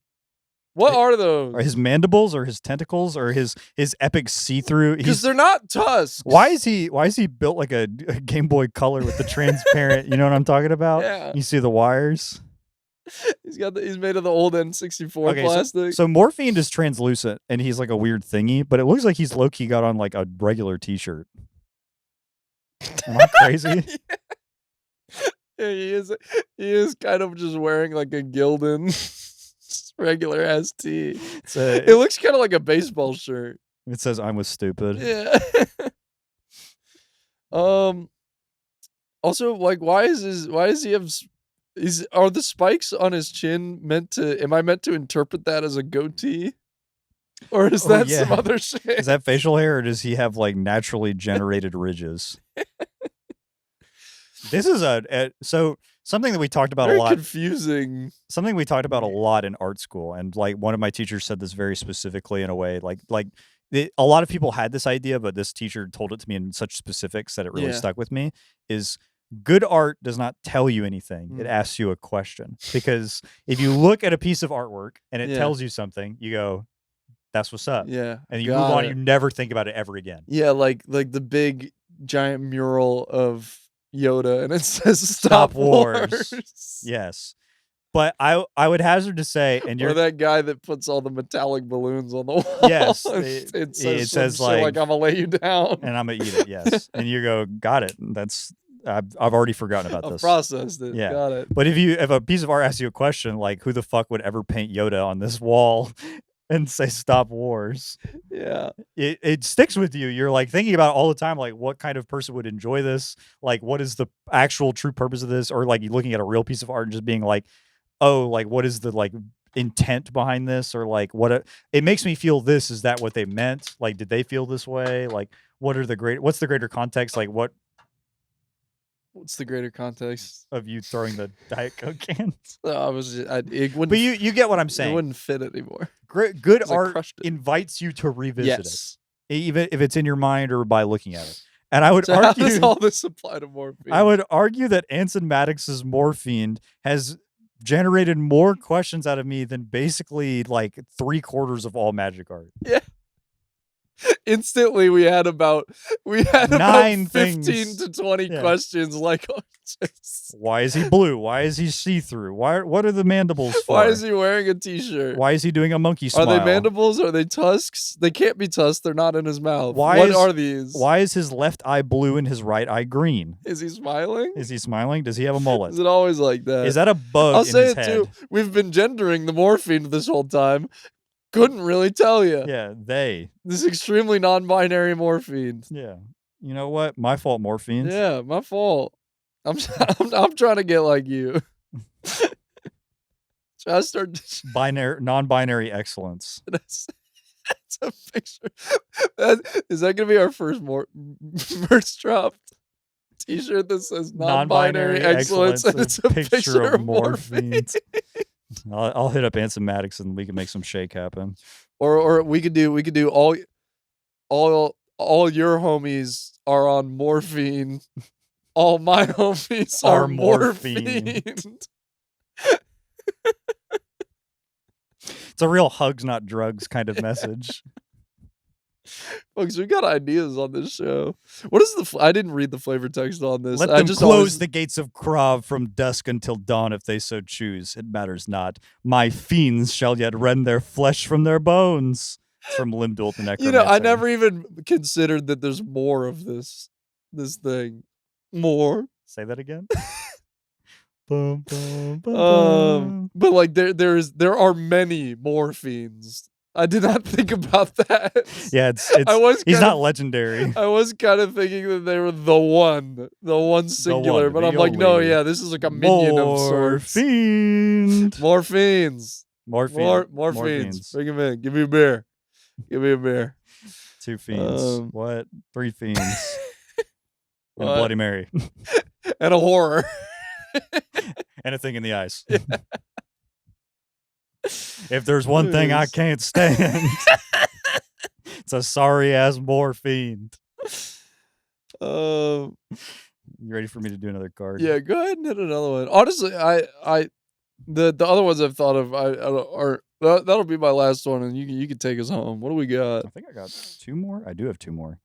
What are those? Or his mandibles, or his tentacles, or his epic see-through. Because they're not tusks. Why is he built like a Game Boy Color with the transparent? You know what I'm talking about? Yeah. You see the wires. He's made of the old N64 Okay, plastic. so Morphine is translucent, and he's like a weird thingy, but it looks like he's low-key got on like a regular t-shirt. Am I crazy? Yeah, he is kind of just wearing like a Gildan regular ass tee. It looks kind of like a baseball shirt. It says "I'm with stupid." Yeah. Also, like, why does he have? Are the spikes on his chin meant to? Am I meant to interpret that as a goatee, or is that some other shit? Is that facial hair, or does he have like naturally generated ridges? This is so something that we talked about Very a lot. Confusing. Something we talked about a lot in art school, and like one of my teachers said this very specifically in a way, a lot of people had this idea, but this teacher told it to me in such specifics that it really stuck with me. Is good art does not tell you anything; it asks you a question. Because if you look at a piece of artwork and it tells you something, you go, "That's what's up." Yeah, and you move on. You never think about it ever again. Yeah, like the big giant mural of Yoda, and it says "Stop Wars." Yes, but I would hazard to say, and you're that guy that puts all the metallic balloons on the wall. Yes, it says like I'm gonna lay you down and I'm gonna eat it. Yes, and you go, got it. That's I've already forgotten about this. Processed it. Yeah, got it. But if a piece of art asks you a question like, who the fuck would ever paint Yoda on this wall? And say "Stop Wars." Yeah, it sticks with you. You're like thinking about it all the time, like what kind of person would enjoy this? Like what is the actual true purpose of this? Or like you looking at a real piece of art and just being like, oh, like what is the like intent behind this? Or like it makes me feel this. Is that what they meant? Like did they feel this way? Like what's the greater context? Like what's the greater context of you throwing the Diet Coke cans? It wouldn't. But you get what I'm saying. It wouldn't fit anymore. Good art invites you to revisit it, even if it's in your mind or by looking at it. And I would argue, how does all this apply to Morphine? I would argue that Anson Maddox's Morphine has generated more questions out of me than basically like 3/4 of all magic art. Yeah. Instantly, we had about 9 15 things. to 20 questions. Like, why is he blue? Why is he see-through? What are the mandibles for? Why is he wearing a t-shirt? Why is he doing a monkey smile? Are they mandibles? Are they tusks? They can't be tusks. They're not in his mouth. What are these? Why is his left eye blue and his right eye green? Is he smiling? Is he smiling? Does he have a mullet? Is it always like that? Is that a bug I'll in say his it head? too. We've been gendering the Morphine this whole time. Couldn't really tell you. Yeah, they. This extremely non-binary Morphine. Yeah. You know what? My fault, Morphines. Yeah, my fault. I'm trying to get like you. Should I start non-binary excellence. That's a picture. Is that gonna be our first merch drop t-shirt that says non-binary excellence, and it's a picture of Morphine. I'll hit up Anson Maddox and we can make some shake happen. Or we could do all your homies are on Morphine. All my homies are morphine. It's a real hugs not drugs kind of message. Folks, we got ideas on this show. What is I didn't read the flavor text on this. Let them close the gates of Krav from dusk until dawn if they so choose. It matters not. My fiends shall yet rend their flesh from their bones. It's from Limdult the Necromancer. You know, I never even considered that there's more of this thing. More. Say that again. Bum, bum, bum, bum. But like there are many Morphines. I did not think about that. Yeah, he's not legendary. I was kind of thinking that they were the one singular, but I'm like, no, yeah, this is like a minion of sorts. Morphines. Morphines. Bring him in. Give me a beer. Give me a beer. 2 fiends. What? 3 fiends. And a Bloody Mary. And a horror. And a thing in the eyes. Yeah. If there's one thing I can't stand, it's a sorry ass Morphine. You ready for me to do another card? Yeah, go ahead and hit another one. Honestly, the other ones I've thought of that'll be my last one, and you can take us home. What do we got? I think I got 2 more. I do have 2 more.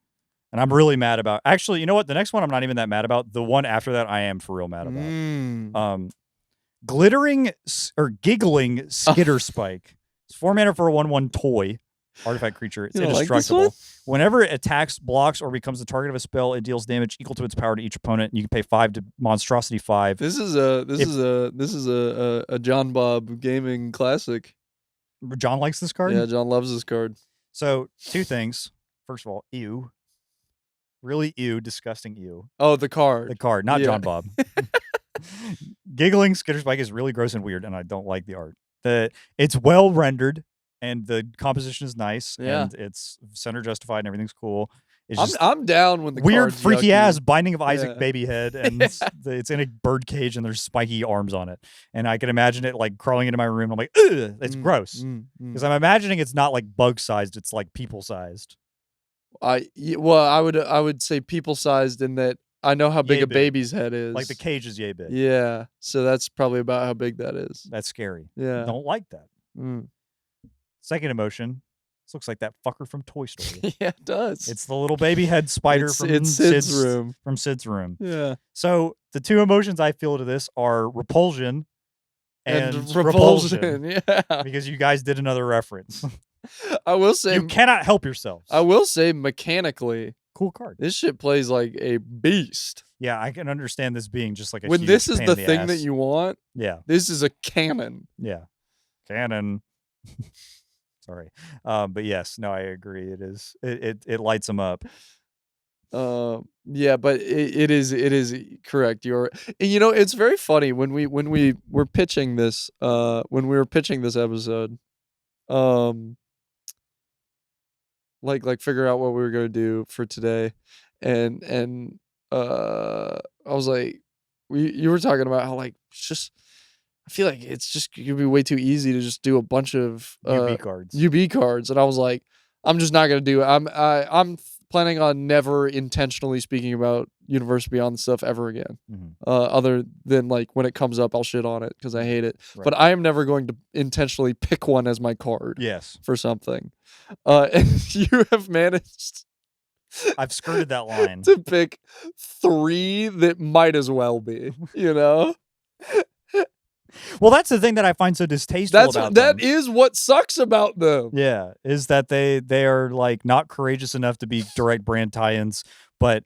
And I'm really mad about. Actually, you know what? The next one I'm not even that mad about. The one after that I am for real mad about. Giggling Skitter Spike. It's 4 mana for a 1/1 toy. Artifact creature. It's You don't like this indestructible. one? Whenever it attacks, blocks, or becomes the target of a spell, it deals damage equal to its power to each opponent. And you can pay 5 to monstrosity 5. This is a John Bob gaming classic. John likes this card? Yeah, John loves this card. So, 2 things. First of all, ew. Really ew, disgusting ew. Oh, the card. The card, not Yeah. John Bob. Giggling Skitter Spike is really gross and weird, and I don't like the art. It's well rendered, and the composition is nice, Yeah. and it's center justified, and everything's cool. It's just I'm down when the weird, card's freaky yucky. ass Binding of Isaac Yeah. baby head, and it's in a bird cage, and there's spiky arms on it, and I can imagine it like crawling into my room. I'm like, ugh, it's gross because I'm imagining it's not like bug sized; it's like people sized. I would say people sized in that I know how big Yay a big. baby's head is. Like the cage is yay big. Yeah, so that's probably about how big that is. That's scary. Yeah. Don't like that. Mm. Second emotion. This looks like that fucker from Toy Story. Yeah, it does. It's the little baby head spider It's from Sid's room. From Sid's room. Yeah. So the 2 emotions I feel to this are repulsion and repulsion. Yeah. because you guys did another reference. I will say You cannot help yourselves. I will say mechanically, Cool card. this shit plays like a beast. Yeah, I can understand this being just like a When huge this is pain the in the thing that ass. you want, Yeah, this is a cannon. yeah. Canon. Sorry. But yes, no, I agree. It is. It lights them up. Yeah, but it is correct. You know, it's very funny when we were pitching this when we were pitching this episode, like figure out what we were gonna do for today, and I was like, you were talking about how like it's just I feel like it's just gonna be way too easy to just do a bunch of UB cards. UB cards, and I was like, I'm just not gonna do it. I'm planning on never intentionally speaking about Universe Beyond stuff ever again. Mhm. Other than like when it comes up, I'll shit on it because I hate it. Right. But I am never going to intentionally pick one as my card Yes, for something. And you have managed I've skirted that line. to pick 3 that might as well be. You know, Well, that's the thing that I find so distasteful about that them. is what sucks about them. Yeah, is that they are like not courageous enough to be direct brand tie-ins, but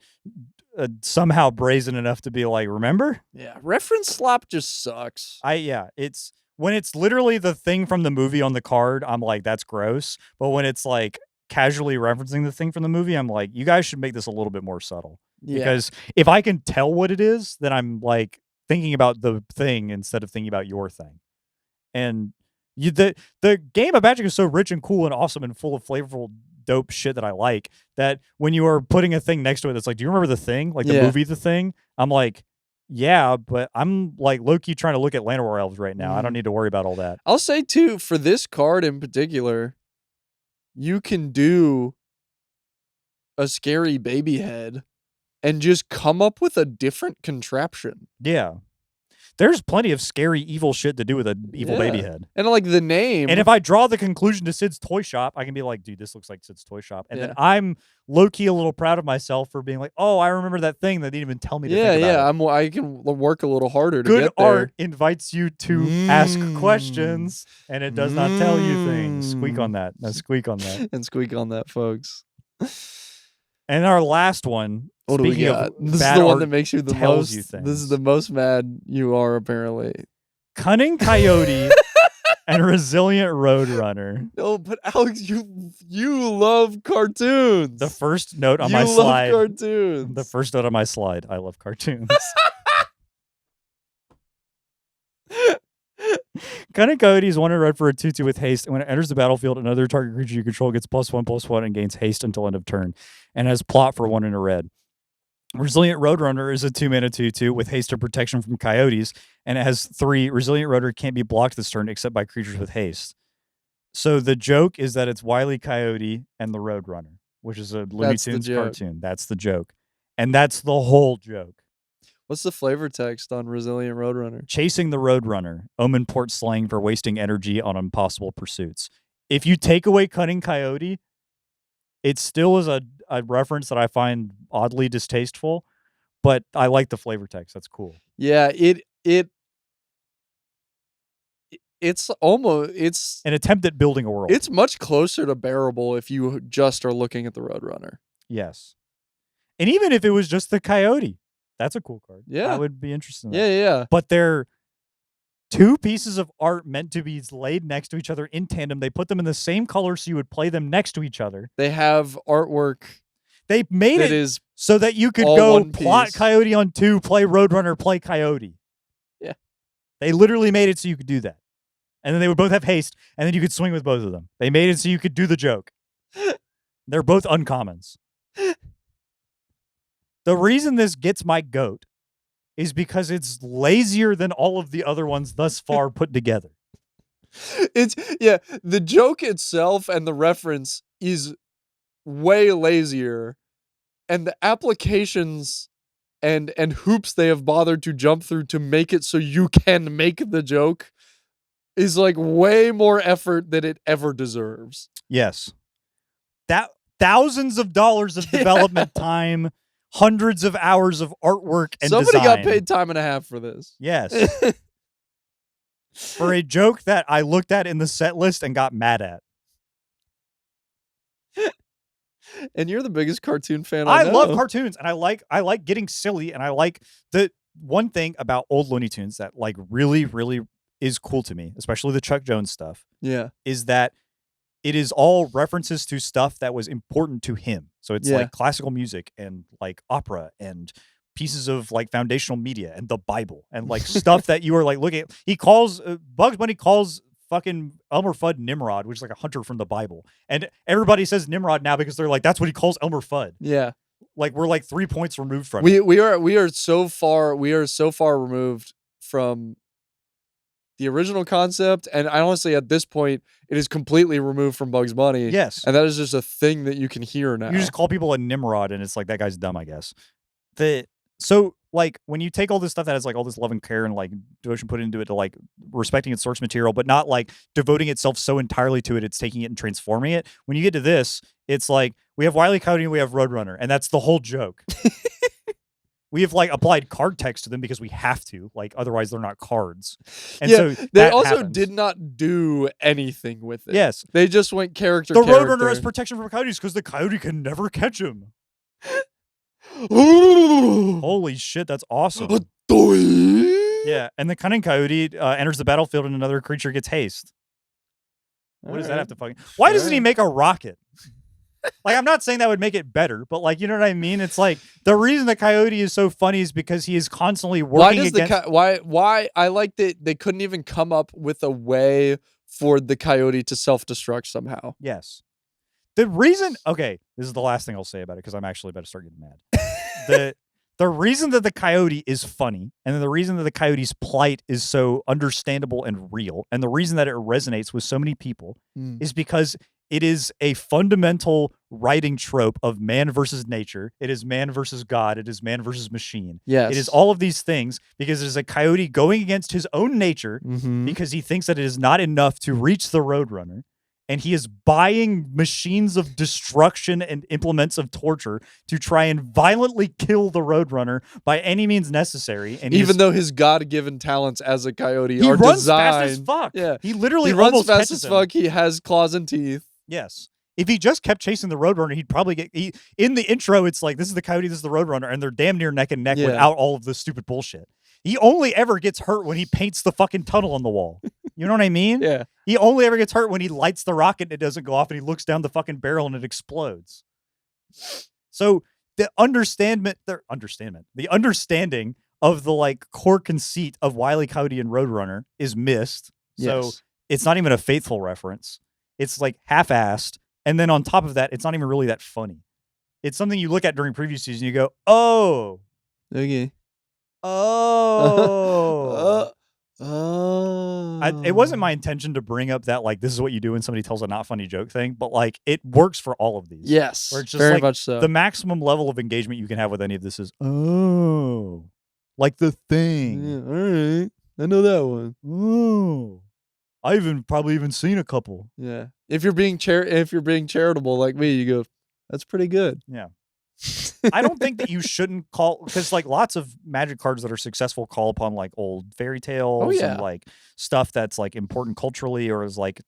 somehow brazen enough to be like, remember? Yeah, reference slop just sucks. It's when it's literally the thing from the movie on the card, I'm like, that's gross. But when it's like casually referencing the thing from the movie, I'm like, you guys should make this a little bit more subtle. Yeah. Because if I can tell what it is, then I'm like thinking about the thing instead of thinking about your thing. And the game of Magic is so rich and cool and awesome and full of flavorful, dope shit that I like that when you are putting a thing next to it, it's like, do you remember The Thing? Like the Yeah. movie The Thing? I'm like, yeah, but I'm like low-key trying to look at Llanowar Elves right now. I don't need to worry about all that. I'll say too, for this card in particular, you can do a scary baby head and just come up with a different contraption. Yeah. There's plenty of scary, evil shit to do with an evil baby Yeah. head. And like the name. And if I draw the conclusion to Sid's Toy Shop, I can be like, dude, this looks like Sid's Toy Shop. And then Yeah. I'm low-key a little proud of myself for being like, oh, I remember that thing that didn't even tell me to think about it. I can work a little harder to Good get there. art invites you to ask questions, and it does not tell you things. Squeak on that. No, squeak on that. And squeak on that, folks. And our last one, What do we speaking got? of This is bad the one art, that makes you the tells most. you This is things. the most mad you are apparently. Cunning Coyote and Resilient Roadrunner. No, but Alex, you love cartoons. The first note on you my love slide. cartoons. The first note on my slide. I love cartoons. Cunning Coyote is one red for a 2/2 with haste, and when it enters the battlefield, another target creature you control gets +1/+1 and gains haste until end of turn, and has plot for 1 in a red. Resilient Roadrunner is a 2-mana 2/2 with haste and protection from coyotes, and it has 3. Resilient Roadrunner can't be blocked this turn except by creatures with haste. So the joke is that it's Wile E. Coyote and the Roadrunner, which is a Looney That's the Tunes joke. cartoon. That's the joke. And that's the whole joke. What's the flavor text on Resilient Roadrunner? Chasing the Roadrunner, Omen Port slang for wasting energy on impossible pursuits. If you take away Cunning Coyote, it still is a reference that I find oddly distasteful, but I like the flavor text. That's cool. Yeah, it it's almost it's An attempt at building a world. it's much closer to bearable if you just are looking at the Roadrunner. Yes. And even if it was just the Coyote, that's a cool card. Yeah. I would be interested in that. Yeah. But they're two pieces of art meant to be laid next to each other in tandem. They put them in the same color so you would play them next to each other. They have artwork They made that it is so that you could all go one plot piece. Coyote on 2, play Roadrunner, play Coyote. Yeah. They literally made it so you could do that. And then they would both have haste, and then you could swing with both of them. They made it so you could do the joke. They're both uncommons. The reason this gets my goat is because it's lazier than all of the other ones thus far put together. The joke itself and the reference is way lazier, and the applications and hoops they have bothered to jump through to make it so you can make the joke is like way more effort than it ever deserves. Yes. That thousands of dollars of development time, hundreds of hours of artwork and Somebody design. got paid time and a half for this. Yes. For a joke that I looked at in the set list and got mad at. And you're the biggest cartoon fan I know. love cartoons, and I like getting silly, and I like the one thing about old Looney Tunes that like really, really is cool to me, especially the Chuck Jones stuff, Yeah. is that it is all references to stuff that was important to him. So it's like classical music and like opera and pieces of like foundational media and the Bible and like stuff that you are like looking at. He calls Bugs Bunny calls fucking Elmer Fudd Nimrod, which is like a hunter from the Bible. And everybody says Nimrod now because they're like, that's what he calls Elmer Fudd. Yeah. Like we're like 3 points removed from it. We are so far removed from the original concept, and I honestly at this point it is completely removed from Bugs Bunny. Yes. And that is just a thing that you can hear now. You just call people a Nimrod and it's like that guy's dumb, I guess. So like when you take all this stuff that has like all this love and care and like devotion put into it to like respecting its source material, but not like devoting itself so entirely to it, it's taking it and transforming it. When you get to this, it's like we have Wile E. Coyote and we have Roadrunner, and that's the whole joke. We have like applied card text to them because we have to, like otherwise they're not cards. And so they also happens. did not do anything with it. Yes. They just went character. Roadrunner has protection from coyotes because the coyote can never catch him. Holy shit, that's awesome. Yeah, and the cunning coyote enters the battlefield and another creature gets haste. What does that have to fucking... Why doesn't he make a rocket? Like, I'm not saying that would make it better, but like, you know what I mean? It's like the reason the coyote is so funny is because he is constantly working against... Why I like that they couldn't even come up with a way for the coyote to self-destruct somehow. Yes. The reason... Okay, this is the last thing I'll say about it because I'm actually about to start getting mad. The reason that the coyote is funny, and the reason that the coyote's plight is so understandable and real, and the reason that it resonates with so many people is because it is a fundamental writing trope of man versus nature. It is man versus God. It is man versus machine. Yes. It is all of these things because it is a coyote going against his own nature Mm-hmm. because he thinks that it is not enough to reach the Roadrunner. And he is buying machines of destruction and implements of torture to try and violently kill the Roadrunner by any means necessary. And even though his God-given talents as a coyote he are runs designed, fast as fuck. Yeah, he literally he runs almost fast catches as him. fuck. He has claws and teeth. Yes. If he just kept chasing the Roadrunner, he'd probably get... in the intro, it's like, this is the coyote, this is the Roadrunner, and they're damn near neck and neck without all of this stupid bullshit. He only ever gets hurt when he paints the fucking tunnel on the wall. You know what I mean? Yeah. He only ever gets hurt when he lights the rocket and it doesn't go off and he looks down the fucking barrel and it explodes. So the understanding of the like core conceit of Wile E. Coyote and Roadrunner is missed. So it's not even a faithful reference. It's like half-assed. And then on top of that, it's not even really that funny. It's something you look at during preview season. You go, oh. Okay. Oh. Oh. It wasn't my intention to bring up that, like, this is what you do when somebody tells a not funny joke thing, but, like, it works for all of these. Yes. Where it's just very like, much so. the maximum level of engagement you can have with any of this is, oh. Like the thing. Yeah, all right. I know that one. Oh. I've probably even seen a couple. Yeah. If you're being charitable like me, you go, that's pretty good. Yeah. I don't think that you shouldn't call, because like lots of Magic cards that are successful call upon like old fairy tales yeah. and like stuff that's like important culturally or is like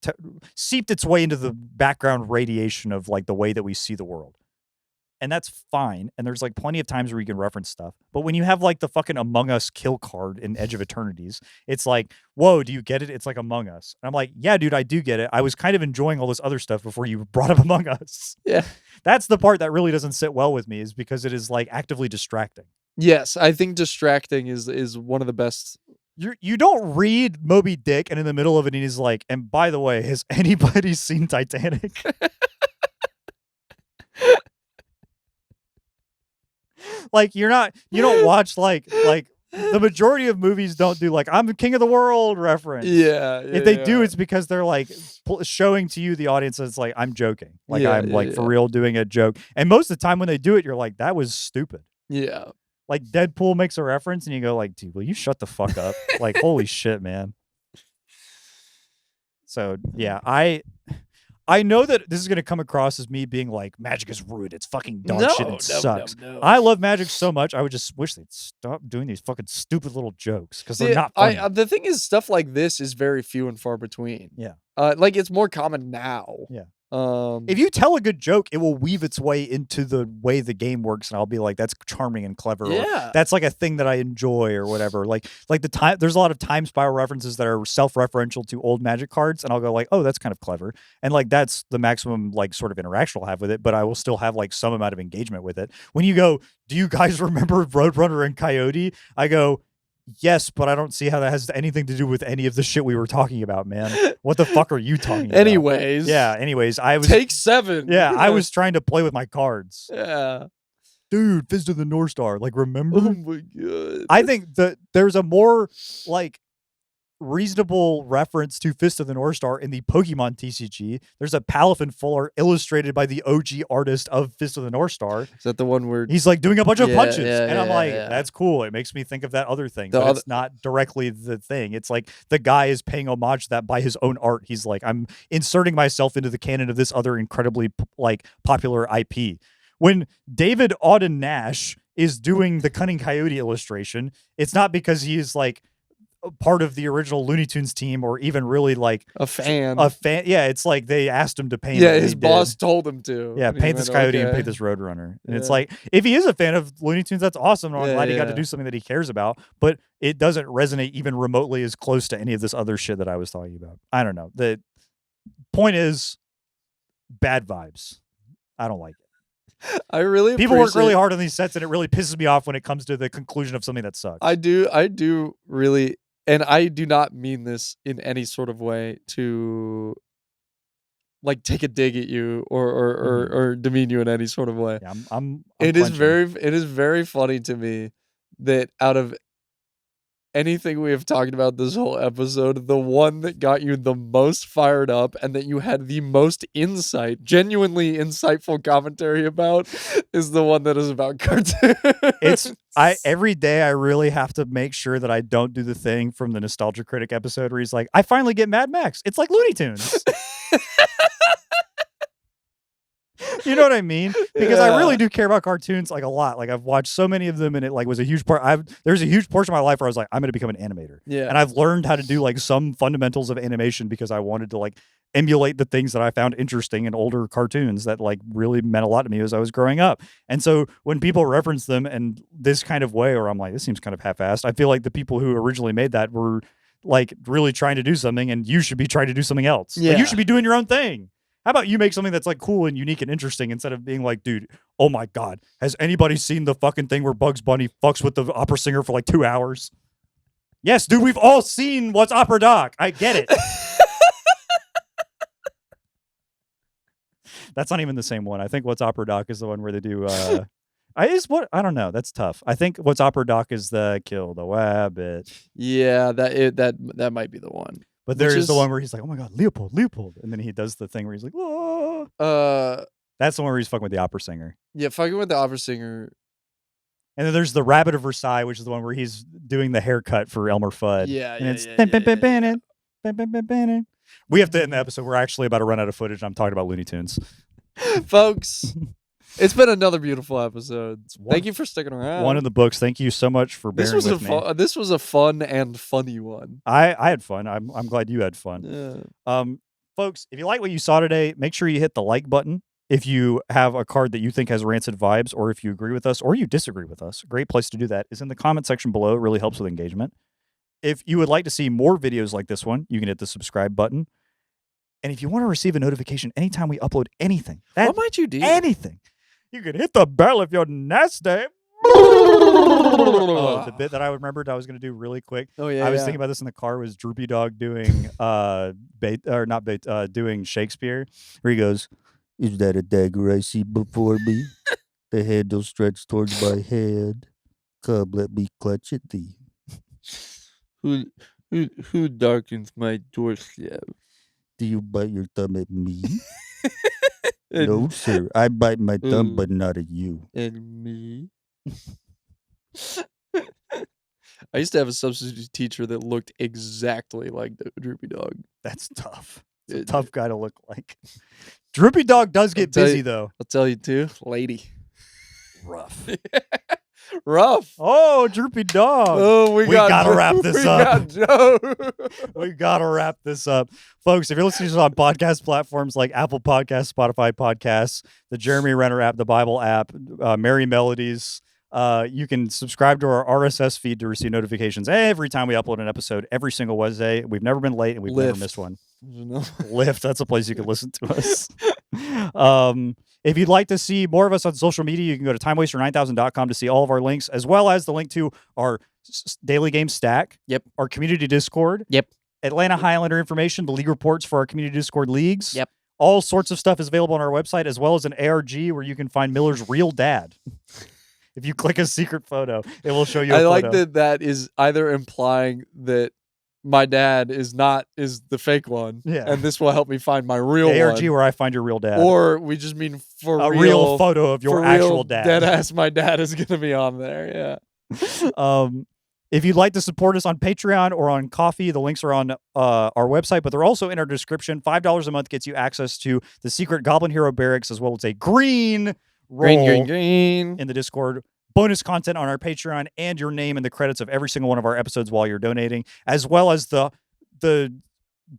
seeped its way into the background radiation of like the way that we see the world. And that's fine. And there's like plenty of times where you can reference stuff. But when you have like the fucking Among Us kill card in Edge of Eternities, it's like, whoa, do you get it? It's like Among Us. And I'm like, yeah, dude, I do get it. I was kind of enjoying all this other stuff before you brought up Among Us. Yeah. That's the part that really doesn't sit well with me, is because it is like actively distracting. Yes, I think distracting is one of the best. You don't read Moby Dick and in the middle of it, and he's like, and by the way, has anybody seen Titanic? Like you don't watch like the majority of movies don't do like I'm the king of the world reference. Yeah. If they do, it's because they're like showing to you, the audience, it's like I'm joking, like I'm like for real doing a joke. And most of the time when they do it, you're like, that was stupid. Yeah. Like Deadpool makes a reference, and you go like, dude, will you shut the fuck up? Like, holy shit, man. So yeah, I know that this is going to come across as me being like, Magic is rude. It's fucking dog shit. It sucks. No. I love Magic so much. I would just wish they'd stop doing these fucking stupid little jokes, because they're not funny. The thing is, stuff like this is very few and far between. Yeah. Like it's more common now. Yeah. If you tell a good joke, it will weave its way into the way the game works, and I'll be like, that's charming and clever. Yeah. Or, that's like a thing that I enjoy or whatever. Like the time, there's a lot of time spiral references that are self-referential to old Magic cards, and I'll go like, oh, that's kind of clever. And like that's the maximum like sort of interaction I'll have with it, but I will still have like some amount of engagement with it. When you go, do you guys remember Roadrunner and Coyote? I go, yes, but I don't see how that has anything to do with any of the shit we were talking about, man. What the fuck are you talking about? Anyways. Yeah, anyways, I was Take 7. Yeah, I was trying to play with my cards. Yeah. Dude, Fist of the North Star, like remember? Oh my god. I think that there's a more like reasonable reference to Fist of the North Star in the Pokemon TCG. There's a Palafin full art illustrated by the OG artist of Fist of the North Star. Is that the one where he's like doing a bunch of punches? And I'm like, yeah. that's cool. It makes me think of that other thing, The but other- it's not directly the thing. It's like the guy is paying homage to that by his own art. He's like, I'm inserting myself into the canon of this other incredibly like popular IP. When David Auden Nash is doing the Cunning Coyote illustration, it's not because he is like part of the original Looney Tunes team or even really like a fan. Yeah, it's like they asked him to paint. Yeah, his boss told him to. Yeah, and he paint this went, coyote okay. and paint this Roadrunner. And it's Yeah. like, if he is a fan of Looney Tunes, that's awesome. And I'm Yeah, glad he got to yeah. do something that he cares about. But it doesn't resonate even remotely as close to any of this other shit that I was talking about. I don't know. The point is, bad vibes. I don't like it. I really People work really appreciate- hard on these sets, and it really pisses me off when it comes to the conclusion of something that sucks. I do really, and I do not mean this in any sort of way to like take a dig at you or demean you in any sort of way. Yeah, I'm It is clenching. very funny to me that out of anything we have talked about this whole episode, the one that got you the most fired up and that you had the most insight, genuinely insightful commentary about is the one that is about cartoons. Every day I really have to make sure that I don't do the thing from the Nostalgia Critic episode where he's like, I finally get Mad Max. It's like Looney Tunes. You know what I mean? Because I really do care about cartoons like a lot. Like I've watched so many of them, and it like was a huge part. There's a huge portion of my life where I was like, I'm going to become an animator. Yeah. And I've learned how to do like some fundamentals of animation because I wanted to like emulate the things that I found interesting in older cartoons that like really meant a lot to me as I was growing up. And so when people reference them in this kind of way, or I'm like, this seems kind of half-assed, I feel like the people who originally made that were like really trying to do something, and you should be trying to do something else. Like, Yeah. you should be doing your own thing. How about you make something that's like cool and unique and interesting instead of being like, dude, oh my God, has anybody seen the fucking thing where Bugs Bunny fucks with the opera singer for like 2 hours? Yes, dude, we've all seen What's Opera Doc. I get it. That's not even the same one. I think What's Opera Doc is the one where they do I don't know. That's tough. I think What's Opera Doc is the Kill the Wabbit. Yeah, that might be the one. But there Which is the is- one where he's like, oh my God, Leopold. And then he does the thing where he's like, whoa. That's the one where he's fucking with the opera singer. Yeah, fucking with the opera singer. And then there's the Rabbit of Versailles, which is the one where he's doing the haircut for Elmer Fudd. Yeah, And yeah, it's yeah, "Bam, yeah, bam, bam, yeah, bam, bam, bam, bam, bam." We have to end the episode. We're actually about to run out of footage. And I'm talking about Looney Tunes. Folks, It's been another beautiful episode. one- Thank you for sticking around. One of the books. Thank you so much for bearing with me. This was a fun and funny one. I had fun. I'm glad you had fun. Yeah. Folks, if you like what you saw today, make sure you hit the like button. If you have a card that you think has rancid vibes, or if you agree with us, or you disagree with us, a great place to do that is in the comment section below. It really helps with engagement. If you would like to see more videos like this one, you can hit the subscribe button. And if you want to receive a notification anytime we upload anything, What might you do? anything, you can hit the bell if you're nasty. Oh, the bit that I remembered I was going to do really quick. Oh yeah. I was thinking about this in the car. Was Droopy Dog doing doing Shakespeare, where he goes, "Is that a dagger I see before me? The handle stretched towards my hand. Come, let me clutch at thee." Who darkens my doorstep? Do you bite your thumb at me? No, sir. I bite my thumb, but not at you. And me. I used to have a substitute teacher that looked exactly like the Droopy Dog. That's tough. It's a tough guy to look like. Droopy Dog does get busy, though. I'll tell you too, lady. Rough. Rough. Oh, Droopy Dog. Oh, we gotta wrap this up. Got Joe. We gotta wrap this up, folks. If you're listening to us on podcast platforms like Apple Podcasts, Spotify Podcasts, the Jeremy Renner app, the Bible app, Merry Melodies, you can subscribe to our RSS feed to receive notifications every time we upload an episode. Every single Wednesday, we've never been late and we've never missed one. Lyft, that's a place you can listen to us. If you'd like to see more of us on social media, you can go to timewaster9000.com to see all of our links, as well as the link to our daily game stack. Yep. Our community Discord. Yep. Atlanta Highlander information, the league reports for our community Discord leagues. Yep. All sorts of stuff is available on our website, as well as an ARG where you can find Miller's real dad. If you click a secret photo, it will show you a photo. Like that is either implying that my dad is the fake one. Yeah. And this will help me find my real ARG one. where I find your real dad. Or we just mean for a real photo of your actual dad. Dead ass my dad is gonna be on there, yeah. If you'd like to support us on Patreon or on Coffee, the links are on our website, but they're also in our description. $5 a month gets you access to the secret Goblin Hero Barracks, as well as a green role green in the Discord. Bonus content on our Patreon, and your name in the credits of every single one of our episodes while you're donating, as well as the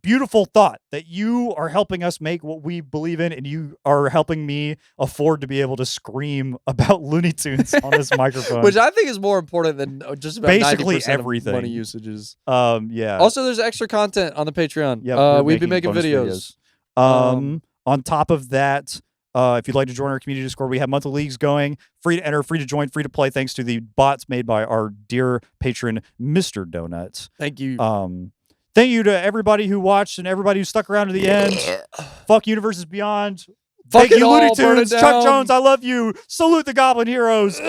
beautiful thought that you are helping us make what we believe in, and you are helping me afford to be able to scream about Looney Tunes on this microphone, which I think is more important than just about basically 90% everything. Of money usages. Yeah. Also, there's extra content on the Patreon. Yeah, we've been making videos. On top of that, if you'd like to join our community Discord, we have monthly leagues going. Free to enter, free to join, free to play, thanks to the bots made by our dear patron, Mr. Donuts. Thank you. Thank you to everybody who watched and everybody who stuck around to the end. Fuck Universes Beyond. Thank you, Looney Tunes. Chuck Jones, I love you. Salute the Goblin Heroes.